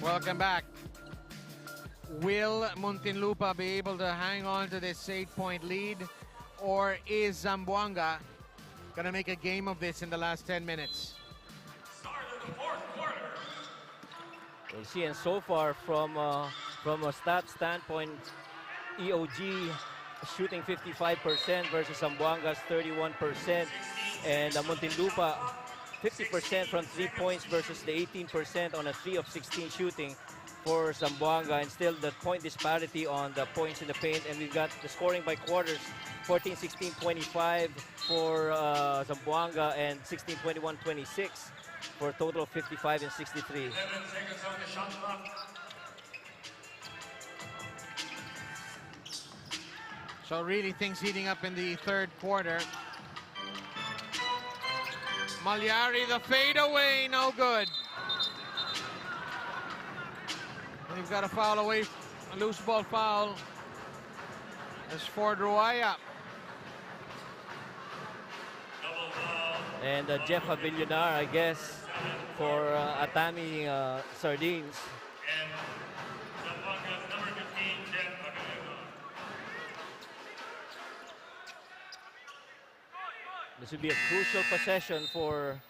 Welcome back. Will Muntinlupa be able to hang on to this 8-point lead, or is Zamboanga gonna make a game of this in the last 10 minutes. We'll see, and so far from a stat standpoint, EOG shooting 55% versus Zamboanga's 31%, and Muntinlupa 50% from 3 points versus the 18% on a 3 of 16 shooting for Zamboanga, and still the point disparity on the points in the paint. And we've got the scoring by quarters: 14, 16, 25 for Zamboanga, and 16, 21, 26 for a total of 55 and 63. So really things heating up in the third quarter. Malyari, the fadeaway, no good. We've got a foul away, a loose ball foul. As for Ruaya. And Jeff Avillonar, I guess, for Atami Sardines. And Zamboanga's number 15, Jeff Aguilar. This would be a crucial possession for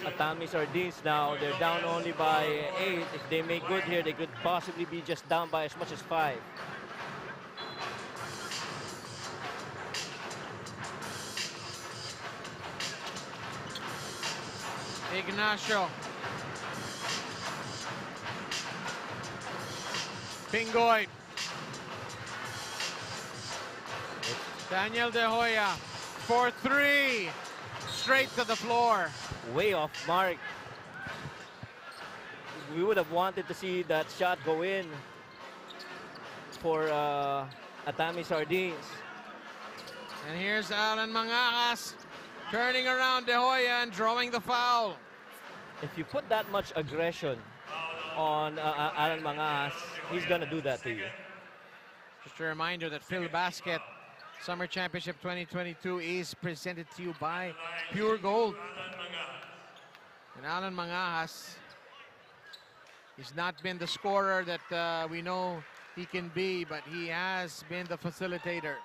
Atami Sardines now. They're down only by 8. If they make good here, they could possibly be just down by as much as 5. Ignacio. Pingoy. Daniel De Hoya for 3. Straight to the floor. Way off mark. We would have wanted to see that shot go in for Atami Sardines. And here's Alan Mangakas turning around De Hoya and drawing the foul. If you put that much aggression on Alan Mangas, he's gonna do that to you. Just a reminder that Filbasket Summer Championship 2022 is presented to you by Pure Gold. And Alan Mangas, he's not been the scorer that we know he can be, but he has been the facilitator.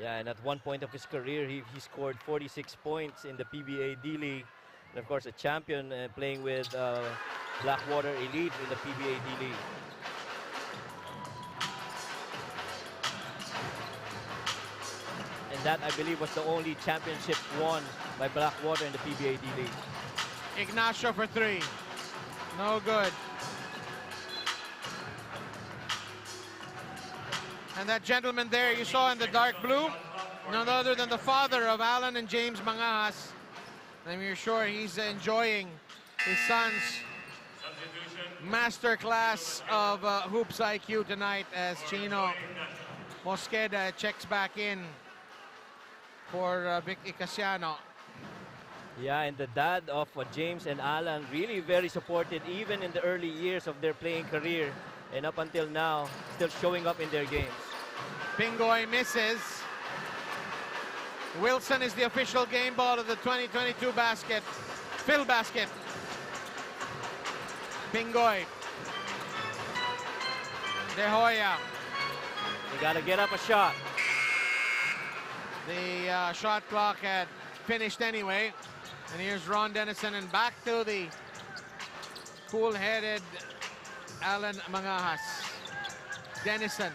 Yeah, and at one point of his career, he scored 46 points in the PBA D-League. And of course, a champion playing with Blackwater Elite in the PBA D-League. And that, I believe, was the only championship won by Blackwater in the PBA D-League. Ignacio for 3. No good. And that gentleman there you saw in the dark blue, none other than the father of Alan and James Mangas. And we're sure he's enjoying his son's masterclass of hoops IQ tonight as Chino Mosqueda checks back in for Vic Icasiano. Yeah, and the dad of James and Alan really very supported even in the early years of their playing career. And up until now, still showing up in their games. Pingoy misses. Wilson is the official game ball of the 2022 basket. Filbasket. Pingoy. De Hoya. You gotta get up a shot. The shot clock had finished anyway. And here's Ron Dennison, and back to the cool-headed Alan Mangajas. Dennison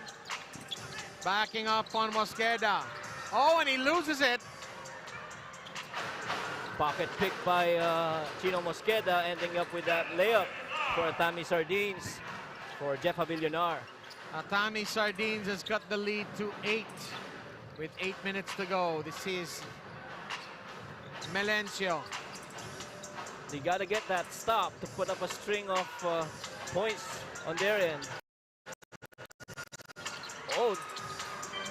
backing up on Mosqueda. Oh, and he loses it. Pocket pick by Chino Mosqueda, ending up with that layup for Atami Sardines for Jeff Avillonar. Atami Sardines has cut the lead to 8 with 8 minutes to go. This is Melencio. They got to get that stop to put up a string of points on their end. Oh,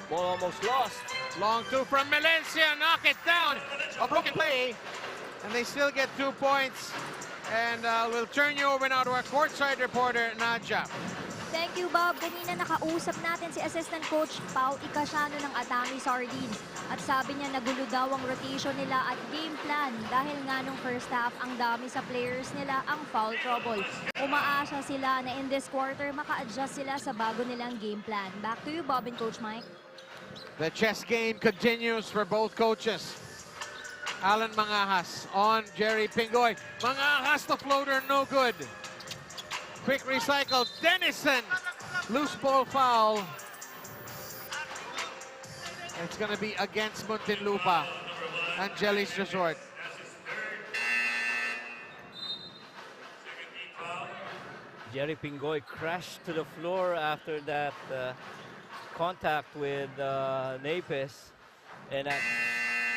ball almost lost. Long 2 from Melencio, knock it down. A broken play, and they still get 2 points. And we'll turn you over now to our courtside reporter, Nadja. Thank you, Bob. Kanina nakausap natin si Assistant Coach Pao Icasiano ng Atami Sardines. At sabi niya nagulo daw ang rotation nila at game plan dahil nga nung first half ang dami sa players nila ang foul trouble. Umaasa sila na in this quarter maka-adjust sila sa bago nilang game plan. Back to you, Bob and Coach Mike. The chess game continues for both coaches. Alan Mangahas on Jerry Pingoy. Mangahas, the floater, no good. Quick recycle. Dennison, loose ball foul. It's going to be against Muntinlupa Angelis Resort. Jerry Pingoy crashed to the floor after that contact with Napes, and an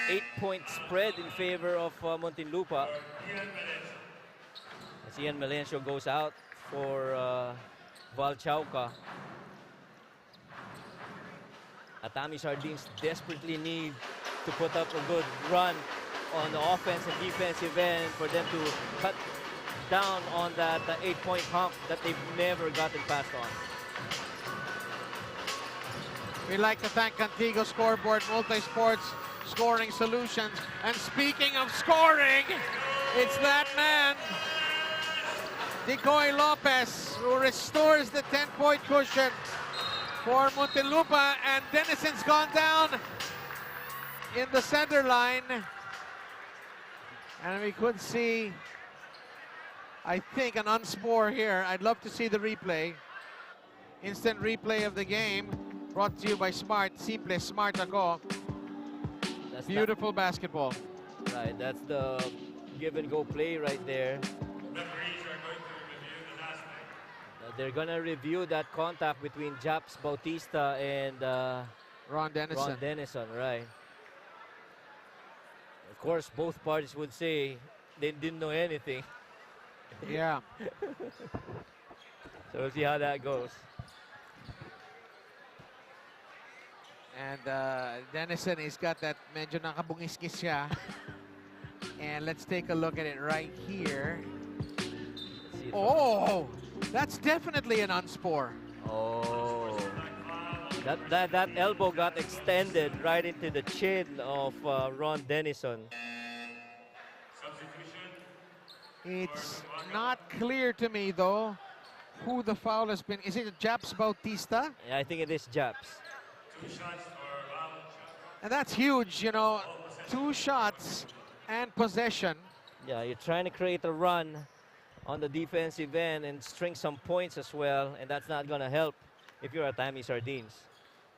8-point spread in favor of Muntinlupa. As Ian Melencio goes out for Val Chauca. Atami Sardines desperately need to put up a good run on the offense and defensive end for them to cut down on that 8-point hump that they've never gotten past on. We'd like to thank Contigo Scoreboard Multi-Sports Scoring Solutions. And speaking of scoring, it's that man, Decoy Lopez, who restores the 10-point cushion for Muntinlupa, and Dennison's gone down in the center line. And we could see, I think, an unscore here. I'd love to see the replay. Instant replay of the game, brought to you by Smart. Simple, smart ako. That's beautiful basketball. Right, that's the give and go play right there. They're gonna review that contact between Japs Bautista and Ron Dennison. Ron Dennison, right. Of course, both parties would say they didn't know anything. Yeah. So we'll see how that goes. And Dennison, he's got that medyo nakabungis-gis siya. And let's take a look at it right here. Oh, that's definitely an unspore. Oh, that elbow got extended right into the chin of Ron Dennison. It's not clear to me, though, who the foul has been. Is it Japs Bautista? Yeah, I think it is Japs. And that's huge, you know, 2 shots and possession. Yeah, you're trying to create a run on the defensive end and string some points as well, and that's not going to help if you're Atami Sardines.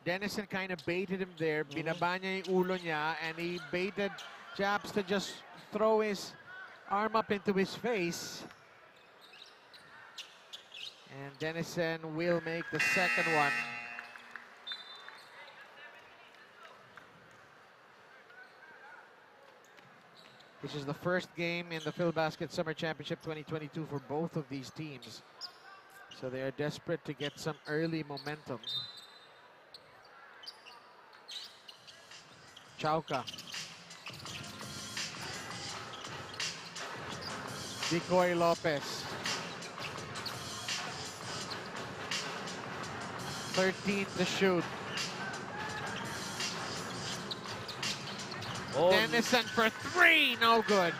Dennison kind of baited him there. Binaba niya yung ulo niya, and he baited Japs to just throw his arm up into his face. And Dennison will make the second one. This is the first game in the Filbasket Summer Championship 2022 for both of these teams. So they are desperate to get some early momentum. Chauca. Decoy Lopez. 13 to shoot. Oh, Dennison for 3, no good.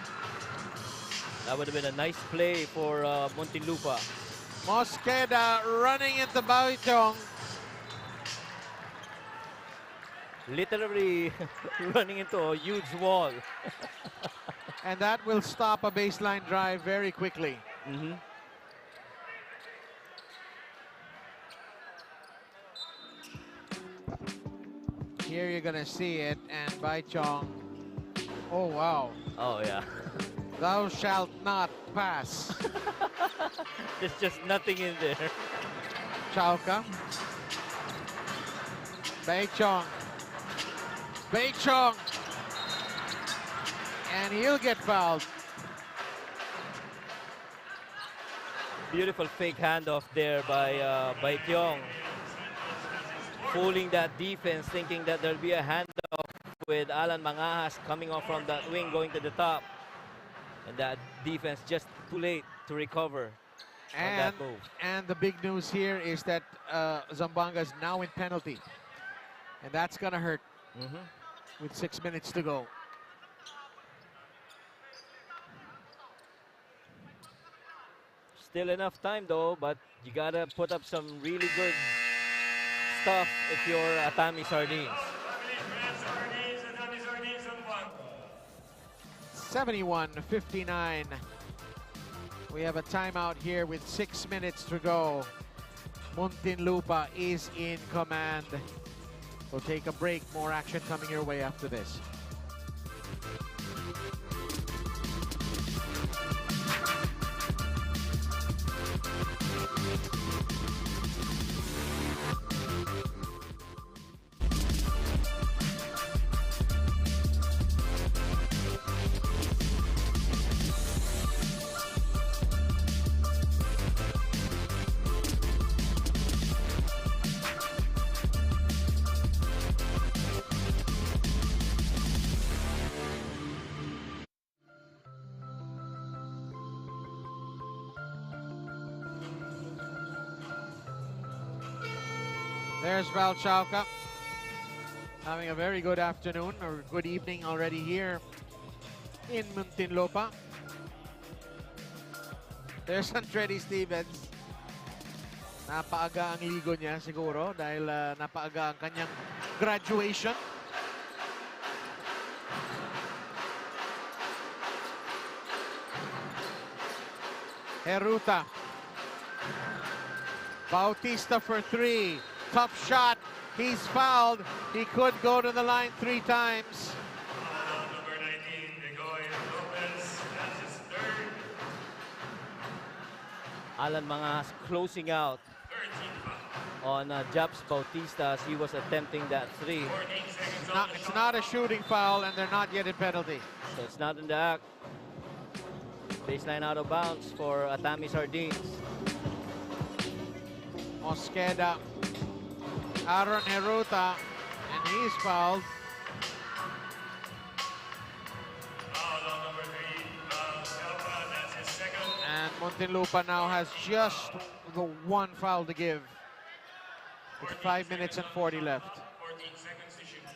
That would have been a nice play for Muntinlupa. Mosqueda running into Baitong. Literally running into a huge wall. And that will stop a baseline drive very quickly. Here you're gonna see it, and Baitong. Oh wow. Oh yeah. Thou shalt not pass. There's just nothing in there. Chauca. Baitong. Baitong. And he'll get fouled. Beautiful fake handoff there by Tiong. Fooling that defense, thinking that there'll be a handoff with Alan Mangahas coming off from that wing, going to the top. And that defense just too late to recover on that move. And the big news here is that Zamboanga is now in penalty. And that's going to hurt with 6 minutes to go. Still enough time though, but you gotta put up some really good stuff if you're Atami Sardines. 71-59. We have a timeout here with 6 minutes to go. Muntinlupa is in command. We'll take a break. More action coming your way after this. There's Val Chauca having a very good afternoon or good evening already here in Muntinlupa. There's Antredi Stevens. Napaaga ang ligo niya siguro dahil napaaga ang kanyang graduation. Heruta. Bautista for three. Tough shot. He's fouled. He could go to the line 3 times. Number 19, Egoy Lopez. That's his third. Alan Mangas closing out on Japs Bautista as he was attempting that 3. It's not a shooting foul, and they're not yet in penalty. So it's not in the act. Baseline out of bounds for Atami Sardines. Mosqueda. Aaron Heruta, and he's fouled. And Muntinlupa now has just the 1 foul to give. With 5 minutes and 40 left. 14 seconds to shoot.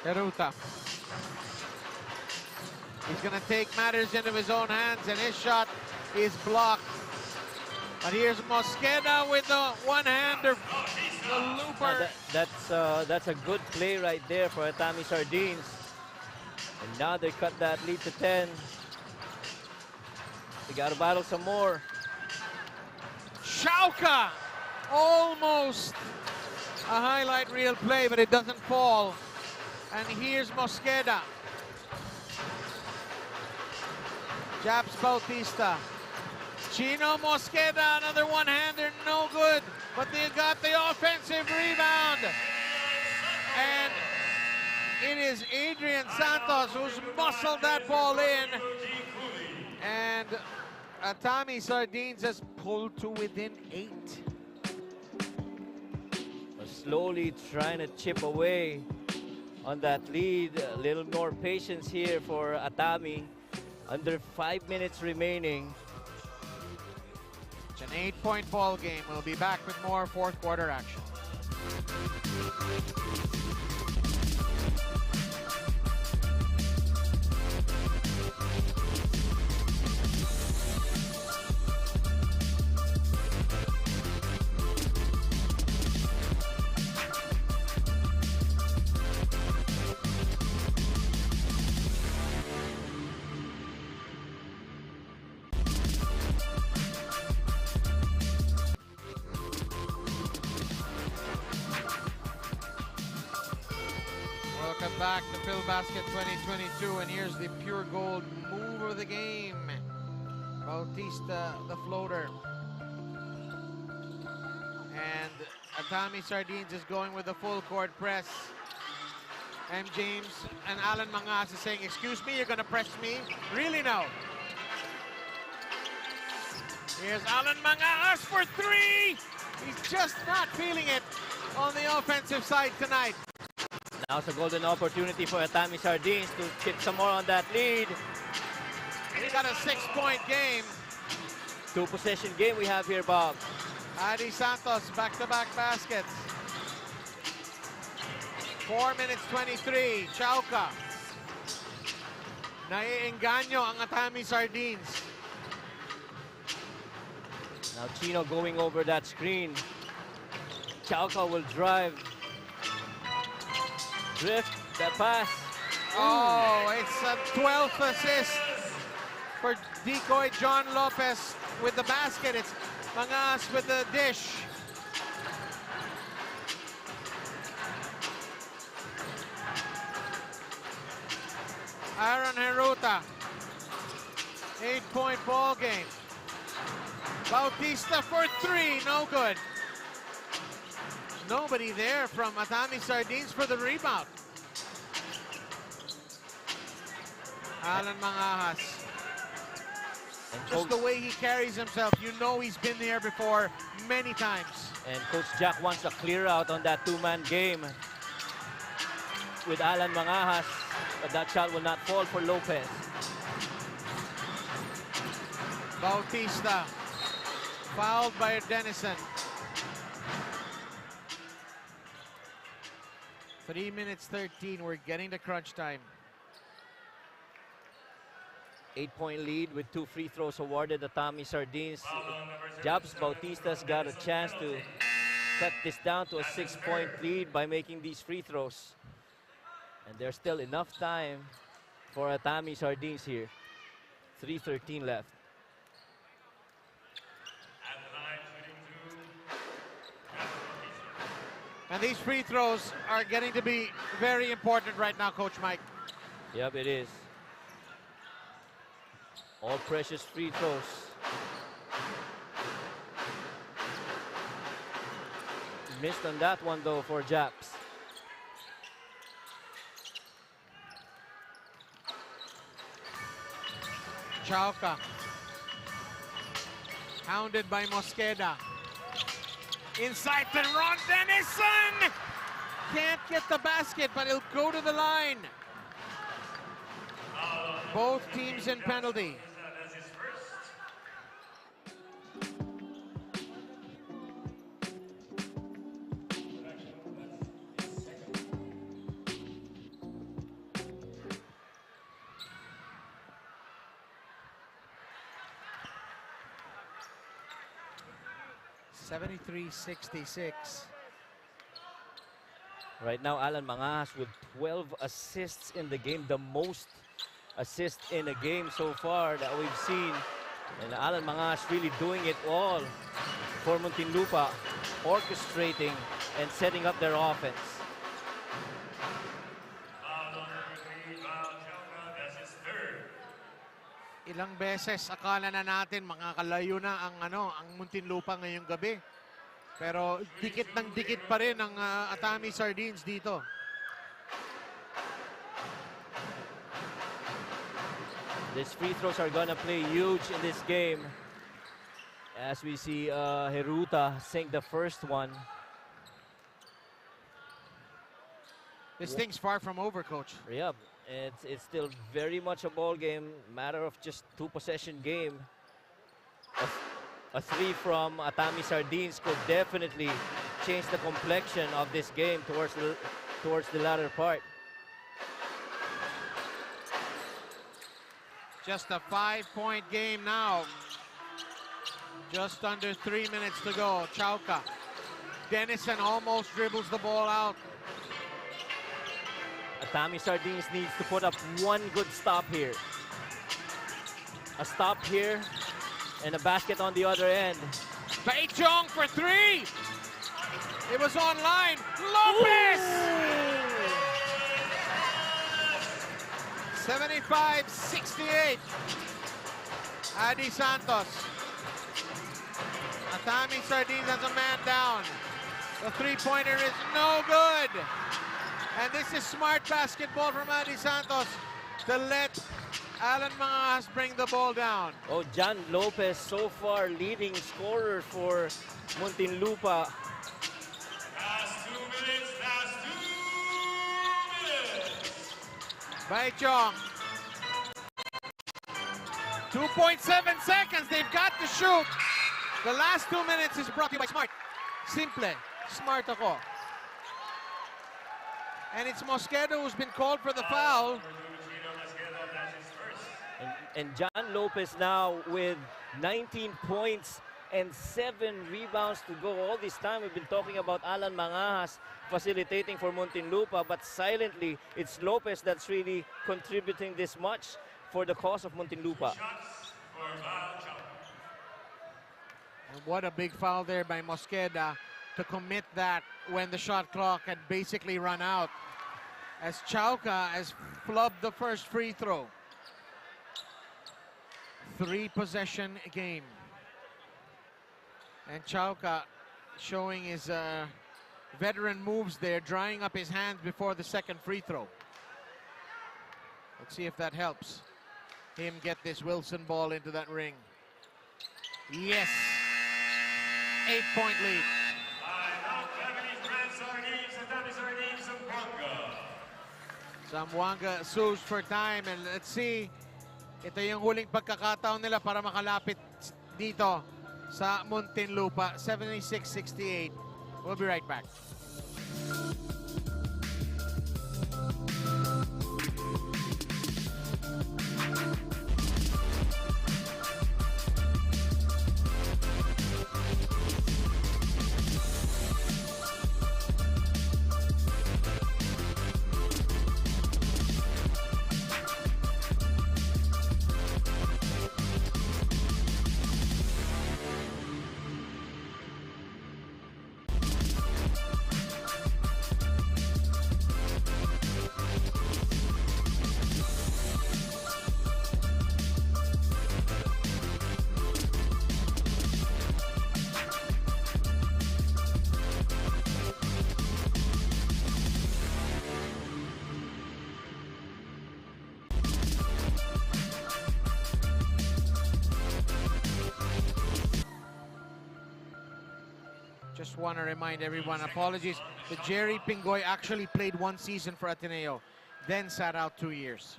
Heruta. He's going to take matters into his own hands, and his shot is blocked. But here's Mosqueda with the one-hander, the looper. That's a good play right there for Atami Sardines. And now they cut that lead to 10. They got to battle some more. Chauca! Almost a highlight reel play, but it doesn't fall. And here's Mosqueda. Japs Bautista. Chino Mosqueda, another one-hander, no good. But they got the offensive rebound. And it is Adrian Santos who's muscled that ball in. And Atami Sardines has pulled to within 8. Slowly trying to chip away on that lead. A little more patience here for Atami. Under 5 minutes remaining. It's an 8-point ball game. We'll be back with more fourth quarter action. Welcome back to Filbasket 2022, and here's the pure gold move of the game. Bautista, the floater. And Atami Sardines is going with the full court press. M. James and Alan Mangas is saying, excuse me, you're gonna press me? Really no. Here's Alan Mangas for 3! He's just not feeling it on the offensive side tonight. Now it's a golden opportunity for Atami Sardines to chip some more on that lead. He's got a 6-point game. 2-possession game we have here, Bob. Adi Santos, back-to-back baskets. 4 minutes 23, Chauca. Naiengganyo ang Atami Sardines. Now Chino going over that screen. Chauca will drive. drift, the pass. Oh, it's a 12th assist for decoy John Lopez with the basket. It's Mangas with the dish. Aaron Heruta, 8-point ball game. Bautista for 3, no good. Nobody there from Atami Sardines for the rebound. Alan Mangajas. Just the way he carries himself, you know he's been there before many times. And Coach Jack wants a clear out on that two-man game with Alan Mangajas, but that shot will not fall for Lopez. Bautista, fouled by Denison. 3 minutes 13, we're getting to crunch time. 8-point lead with 2 free throws awarded to Atami Sardines. Jabs Bautista's got a chance to cut this down to a 6-point lead by making these free throws. And there's still enough time for Atami Sardines here. 3:13 left. And these free throws are getting to be very important right now, Coach Mike. Yep, it is. All precious free throws. Missed on that one though for Japs. Chauca, hounded by Mosqueda. Inside to Ron Denison! Can't get the basket, but he'll go to the line. Both teams in penalty. $73-66. Right now, Alan Mangajas with 12 assists in the game, the most assists in a game so far that we've seen. And Alan Mangajas really doing it all for Muntinlupa, orchestrating and setting up their offense. Ilang beses akala na natin makakalayo na ang Muntinlupa ngayong gabi. Pero dikit ng dikit pa rin ang Atami Sardines dito. These free throws are gonna play huge in this game. As we see Heruta sink the first one. This thing's far from over, Coach. Yep, it's still very much a ball game, matter of just 2-possession game. A 3 from Atami Sardines could definitely change the complexion of this game towards the latter part. Just a 5-point game now. Just under 3 minutes to go. Chauca. Denison almost dribbles the ball out. Atami Sardines needs to put up one good stop here. A stop here and a basket on the other end. Baichong for 3. It was online. Lopez! 75-68. Adi Santos. Atami Sardines has a man down. The three-pointer is no good. And this is smart basketball from Adi Santos to let Alan Mangajas bring the ball down. Oh, John Lopez so far leading scorer for Muntinlupa. Last 2 minutes, last 2 minutes. Baichong. 2.7 seconds, they've got to shoot. The last 2 minutes is brought to you by Smart. Simple. Smart ako. And it's Mosqueda who's been called for the foul. And John Lopez now with 19 points and 7 rebounds to go. All this time we've been talking about Alan Mangajas facilitating for Muntinlupa, but silently it's Lopez that's really contributing this much for the cause of Muntinlupa. And what a big foul there by Mosqueda to commit that when the shot clock had basically run out, as Chauca has flubbed the first free throw. 3-possession game. And Chauca showing his veteran moves there, drying up his hands before the second free throw. Let's see if that helps him get this Wilson ball into that ring. Yes! 8-point lead. Zamboanga sues for time, and let's see, ito yung huling pagkakataon nila para makalapit dito sa Muntinlupa. 76-68. We'll be right back. Just want to remind everyone, apologies, that Jerry Pingoy actually played 1 season for Ateneo, then sat out 2 years.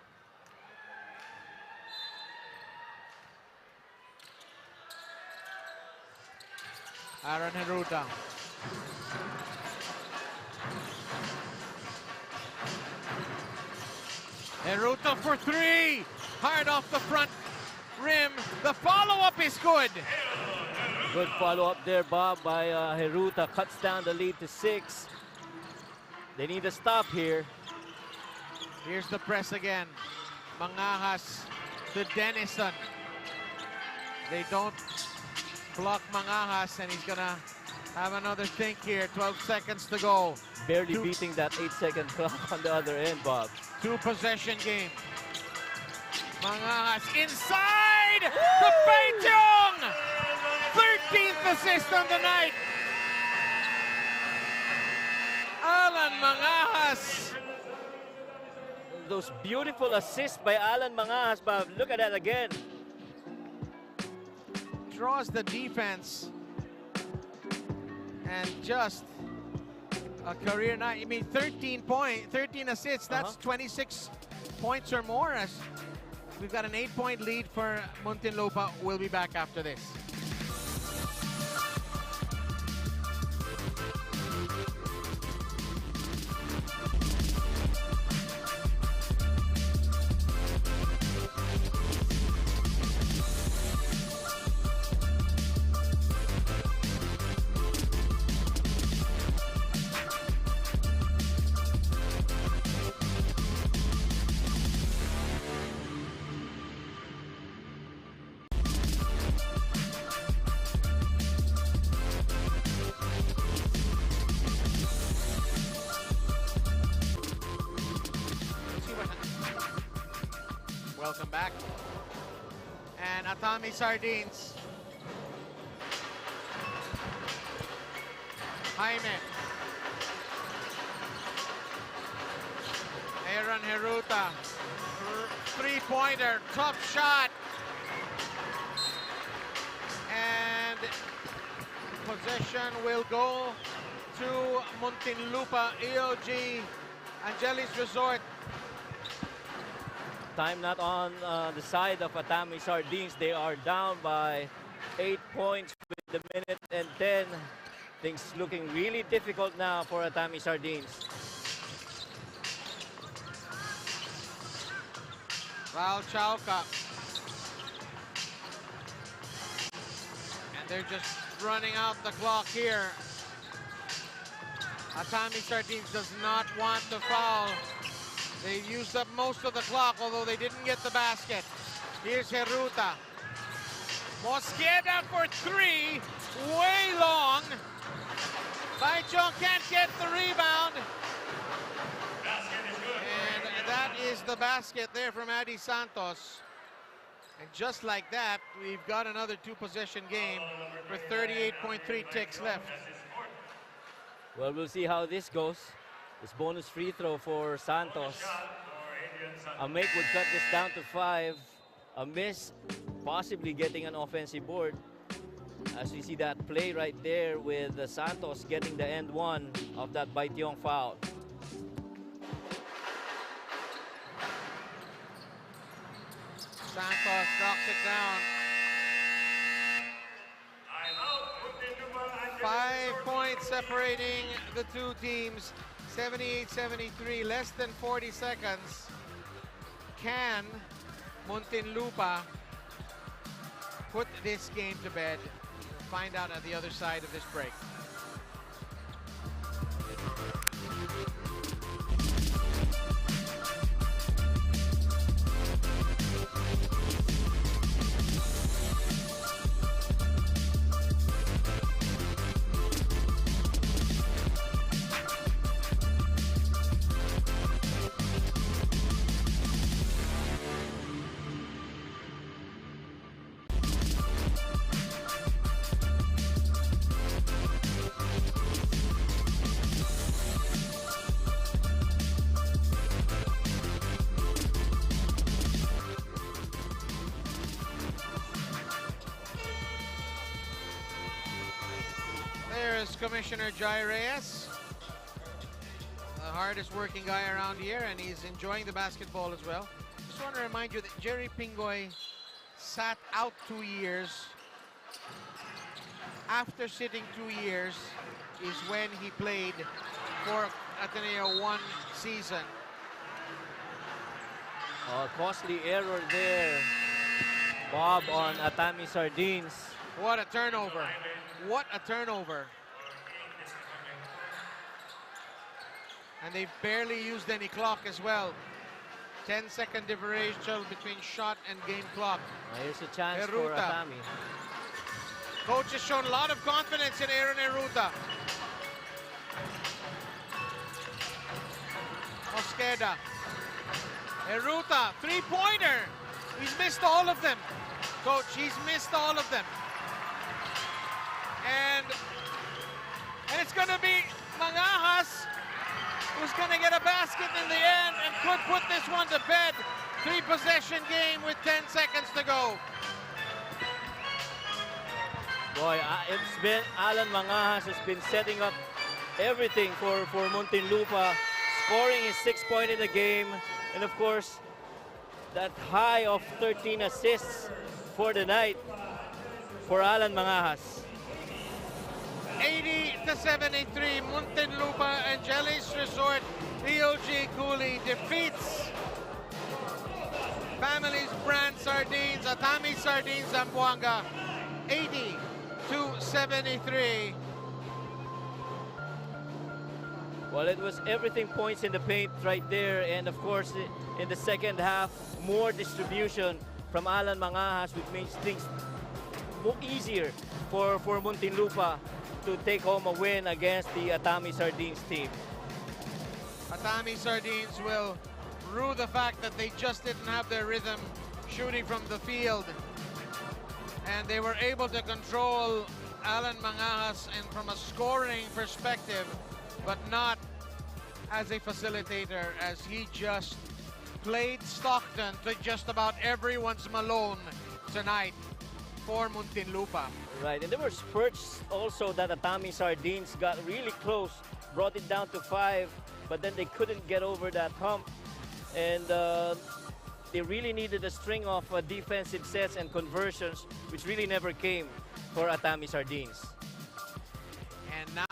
Aaron Heruta. Heruta for 3! Hard off the front rim. The follow-up is good. Good follow-up there, Bob, by Heruta. Cuts down the lead to 6. They need a stop here. Here's the press again. Mangajas to Denison. They don't block Mangajas, and he's gonna have another think here. 12 seconds to go. Barely beating that 8-second clock on the other end, Bob. 2-possession game. Mangajas inside! The Peichong! 13th assist on the night. Alan Mangajas. Those beautiful assists by Alan Mangajas, Bob. Look at that again. Draws the defense. And just a career night. I mean, 13 assists. That's 26 points or more. As we've got an 8-point lead for Muntinlupa. We'll be back after this. Welcome back. And Atami Sardines. Jaime. Aaron Heruta. Three-pointer. Tough shot. And possession will go to Muntinlupa EOG Angelis Resort. Time not on the side of Atami Sardines. They are down by 8 points with the minute and 10. Things looking really difficult now for Atami Sardines. Val Chauca. They're just running out the clock here. Atami Sardines does not want to foul. They used up most of the clock, although they didn't get the basket. Here's Heruta. Mosqueda for three, way long. Baichong can't get the rebound. And that is the basket there from Adi Santos. And just like that, we've got another two-possession game with 38.3 ticks left. Well, we'll see how this goes. This bonus free throw for Santos. A make would cut this down to 5. A miss, possibly getting an offensive board. As we see that play right there with Santos getting the end one of that Baichong foul. Santos knocks it down. 5 points separating the two teams. 78-73, less than 40 seconds. Can Muntinlupa put this game to bed? We'll find out at the other side of this break. There's Commissioner Jai Reyes, the hardest working guy around here, and he's enjoying the basketball as well. Just want to remind you that Jerry Pingoy sat out 2 years. After sitting 2 years is when he played for Ateneo 1 season. Costly error there, Bob, on Atami Sardines. What a turnover. What a turnover. And they've barely used any clock as well. 10-second differential between shot and game clock. Here's a chance Heruta. for Atami. Coach has shown a lot of confidence in Aaron Heruta. Mosqueda. Heruta, three-pointer. He's missed all of them. Coach, he's missed all of them. And it's going to be Mangajas who's going to get a basket in the end and could put this one to bed. 3-possession game with 10 seconds to go. Boy, it's been Alan Mangajas has been setting up everything for Muntinlupa, scoring his 6th point in the game, and of course that high of 13 assists for the night for Alan Mangajas. 80-73, Muntinlupa Angelis Resort, EOG Cooly defeats Family's Brand Sardines, Atami Sardines, Zamboanga, 80-73. Well, it was everything points in the paint right there, and of course in the second half, more distribution from Alan Mangajas, which makes things more easier for Muntinlupa to take home a win against the Atami Sardines team. Atami Sardines will rue the fact that they just didn't have their rhythm shooting from the field. And they were able to control Alan Mangajas and from a scoring perspective, but not as a facilitator, as he just played Stockton to just about everyone's Malone tonight for Muntinlupa. Right, and there were spurts also that Atami Sardines got really close, brought it down to 5, but then they couldn't get over that hump. And they really needed a string of defensive sets and conversions, which really never came for Atami Sardines. And now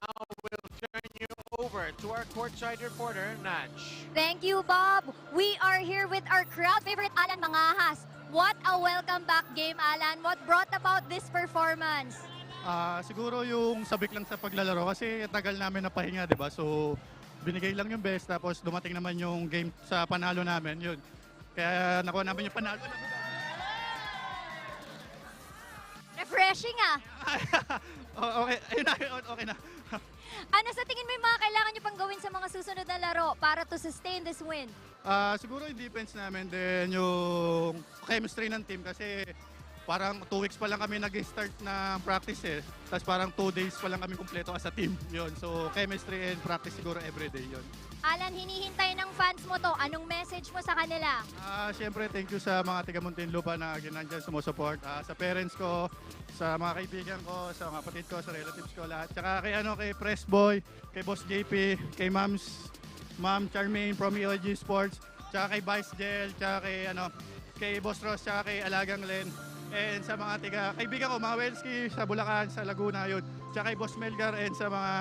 we'll turn you over to our courtside reporter, Natch. Thank you, Bob. We are here with our crowd favorite, Alan Mangajas. What a welcome back game, Alan. What brought about this performance? Siguro yung sabik lang sa paglalaro kasi tagal namin napahinga, di ba? So, binigay lang yung best tapos dumating naman yung game sa panalo namin, yun. Kaya nakuha namin yung panalo. Refreshing ah. Okay, ayun na, okay na. Ano sa tingin mo yung mga kailangan nyo pang gawin sa mga susunod na laro para to sustain this win? Siguro yung defense namin, then yung chemistry ng team kasi parang 2 weeks pa lang kami nag-start ng practice eh. Tapos parang 2 days pa lang kami kumpleto as a team. Yun. So chemistry and practice siguro everyday yun. Alan, hinihintay ng fans mo to. Anong message mo sa kanila? Siyempre, thank you sa mga taga Muntinlupa na ginandyan sumusupport. Sa parents ko, sa mga kaibigan ko, sa mga kapatid ko, sa relatives ko, lahat. Tsaka kay Press Boy, kay Boss JP, kay Ma'am Charmaine from EOG Sports, tsaka kay Vice Gel, tsaka kay Boss Ross, tsaka kay Alagang Len. And sa mga kaibigan ko, mga Welski sa Bulacan, sa Laguna, yun. Tsaka kay Boss Melgar and sa mga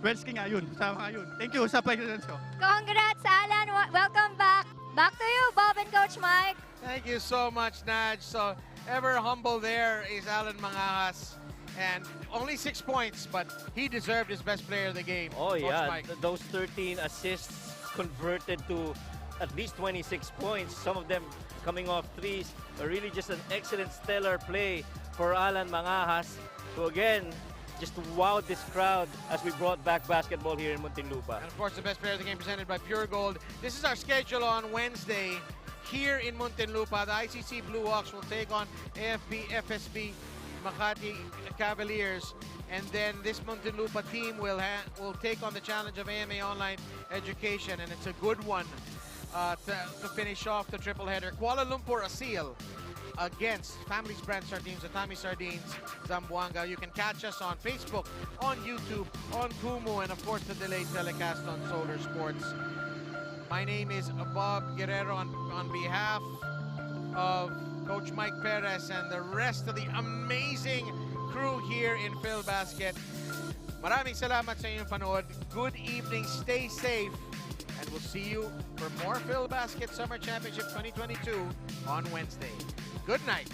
Welski nga, yun. Sa mga yun. Thank you sa pag-presence ko. Congrats, Alan. Welcome back. Back to you, Bob and Coach Mike. Thank you so much, Naj. So, ever humble there is Alan Mangajas. And only 6 points, but he deserved his best player of the game. Oh, Coach yeah. Mike. Those 13 assists converted to at least 26 points. Some of them coming off threes. Really just an excellent, stellar play for Alan Mangajas, who again just wowed this crowd as we brought back basketball here in Muntinlupa. And of course, the best player of the game presented by Pure Gold. This is our schedule on Wednesday here in Muntinlupa. The ICC Blue Hawks will take on AFB FSB Makati Cavaliers. And then this Muntinlupa team will take on the challenge of AMA Online Education. And it's a good one to finish off the triple header. Kuala Lumpur Asil against Families Brand Sardines, Atami Sardines, Zamboanga. You can catch us on Facebook, on YouTube, on Kumu, and of course the delayed telecast on Solar Sports. My name is Bob Guerrero on behalf of Coach Mike Perez and the rest of the amazing crew here in Filbasket. Maraming salamat sa inyong panood. Good evening, stay safe, and we'll see you for more Filbasket Summer Championship 2022 on Wednesday. Good night.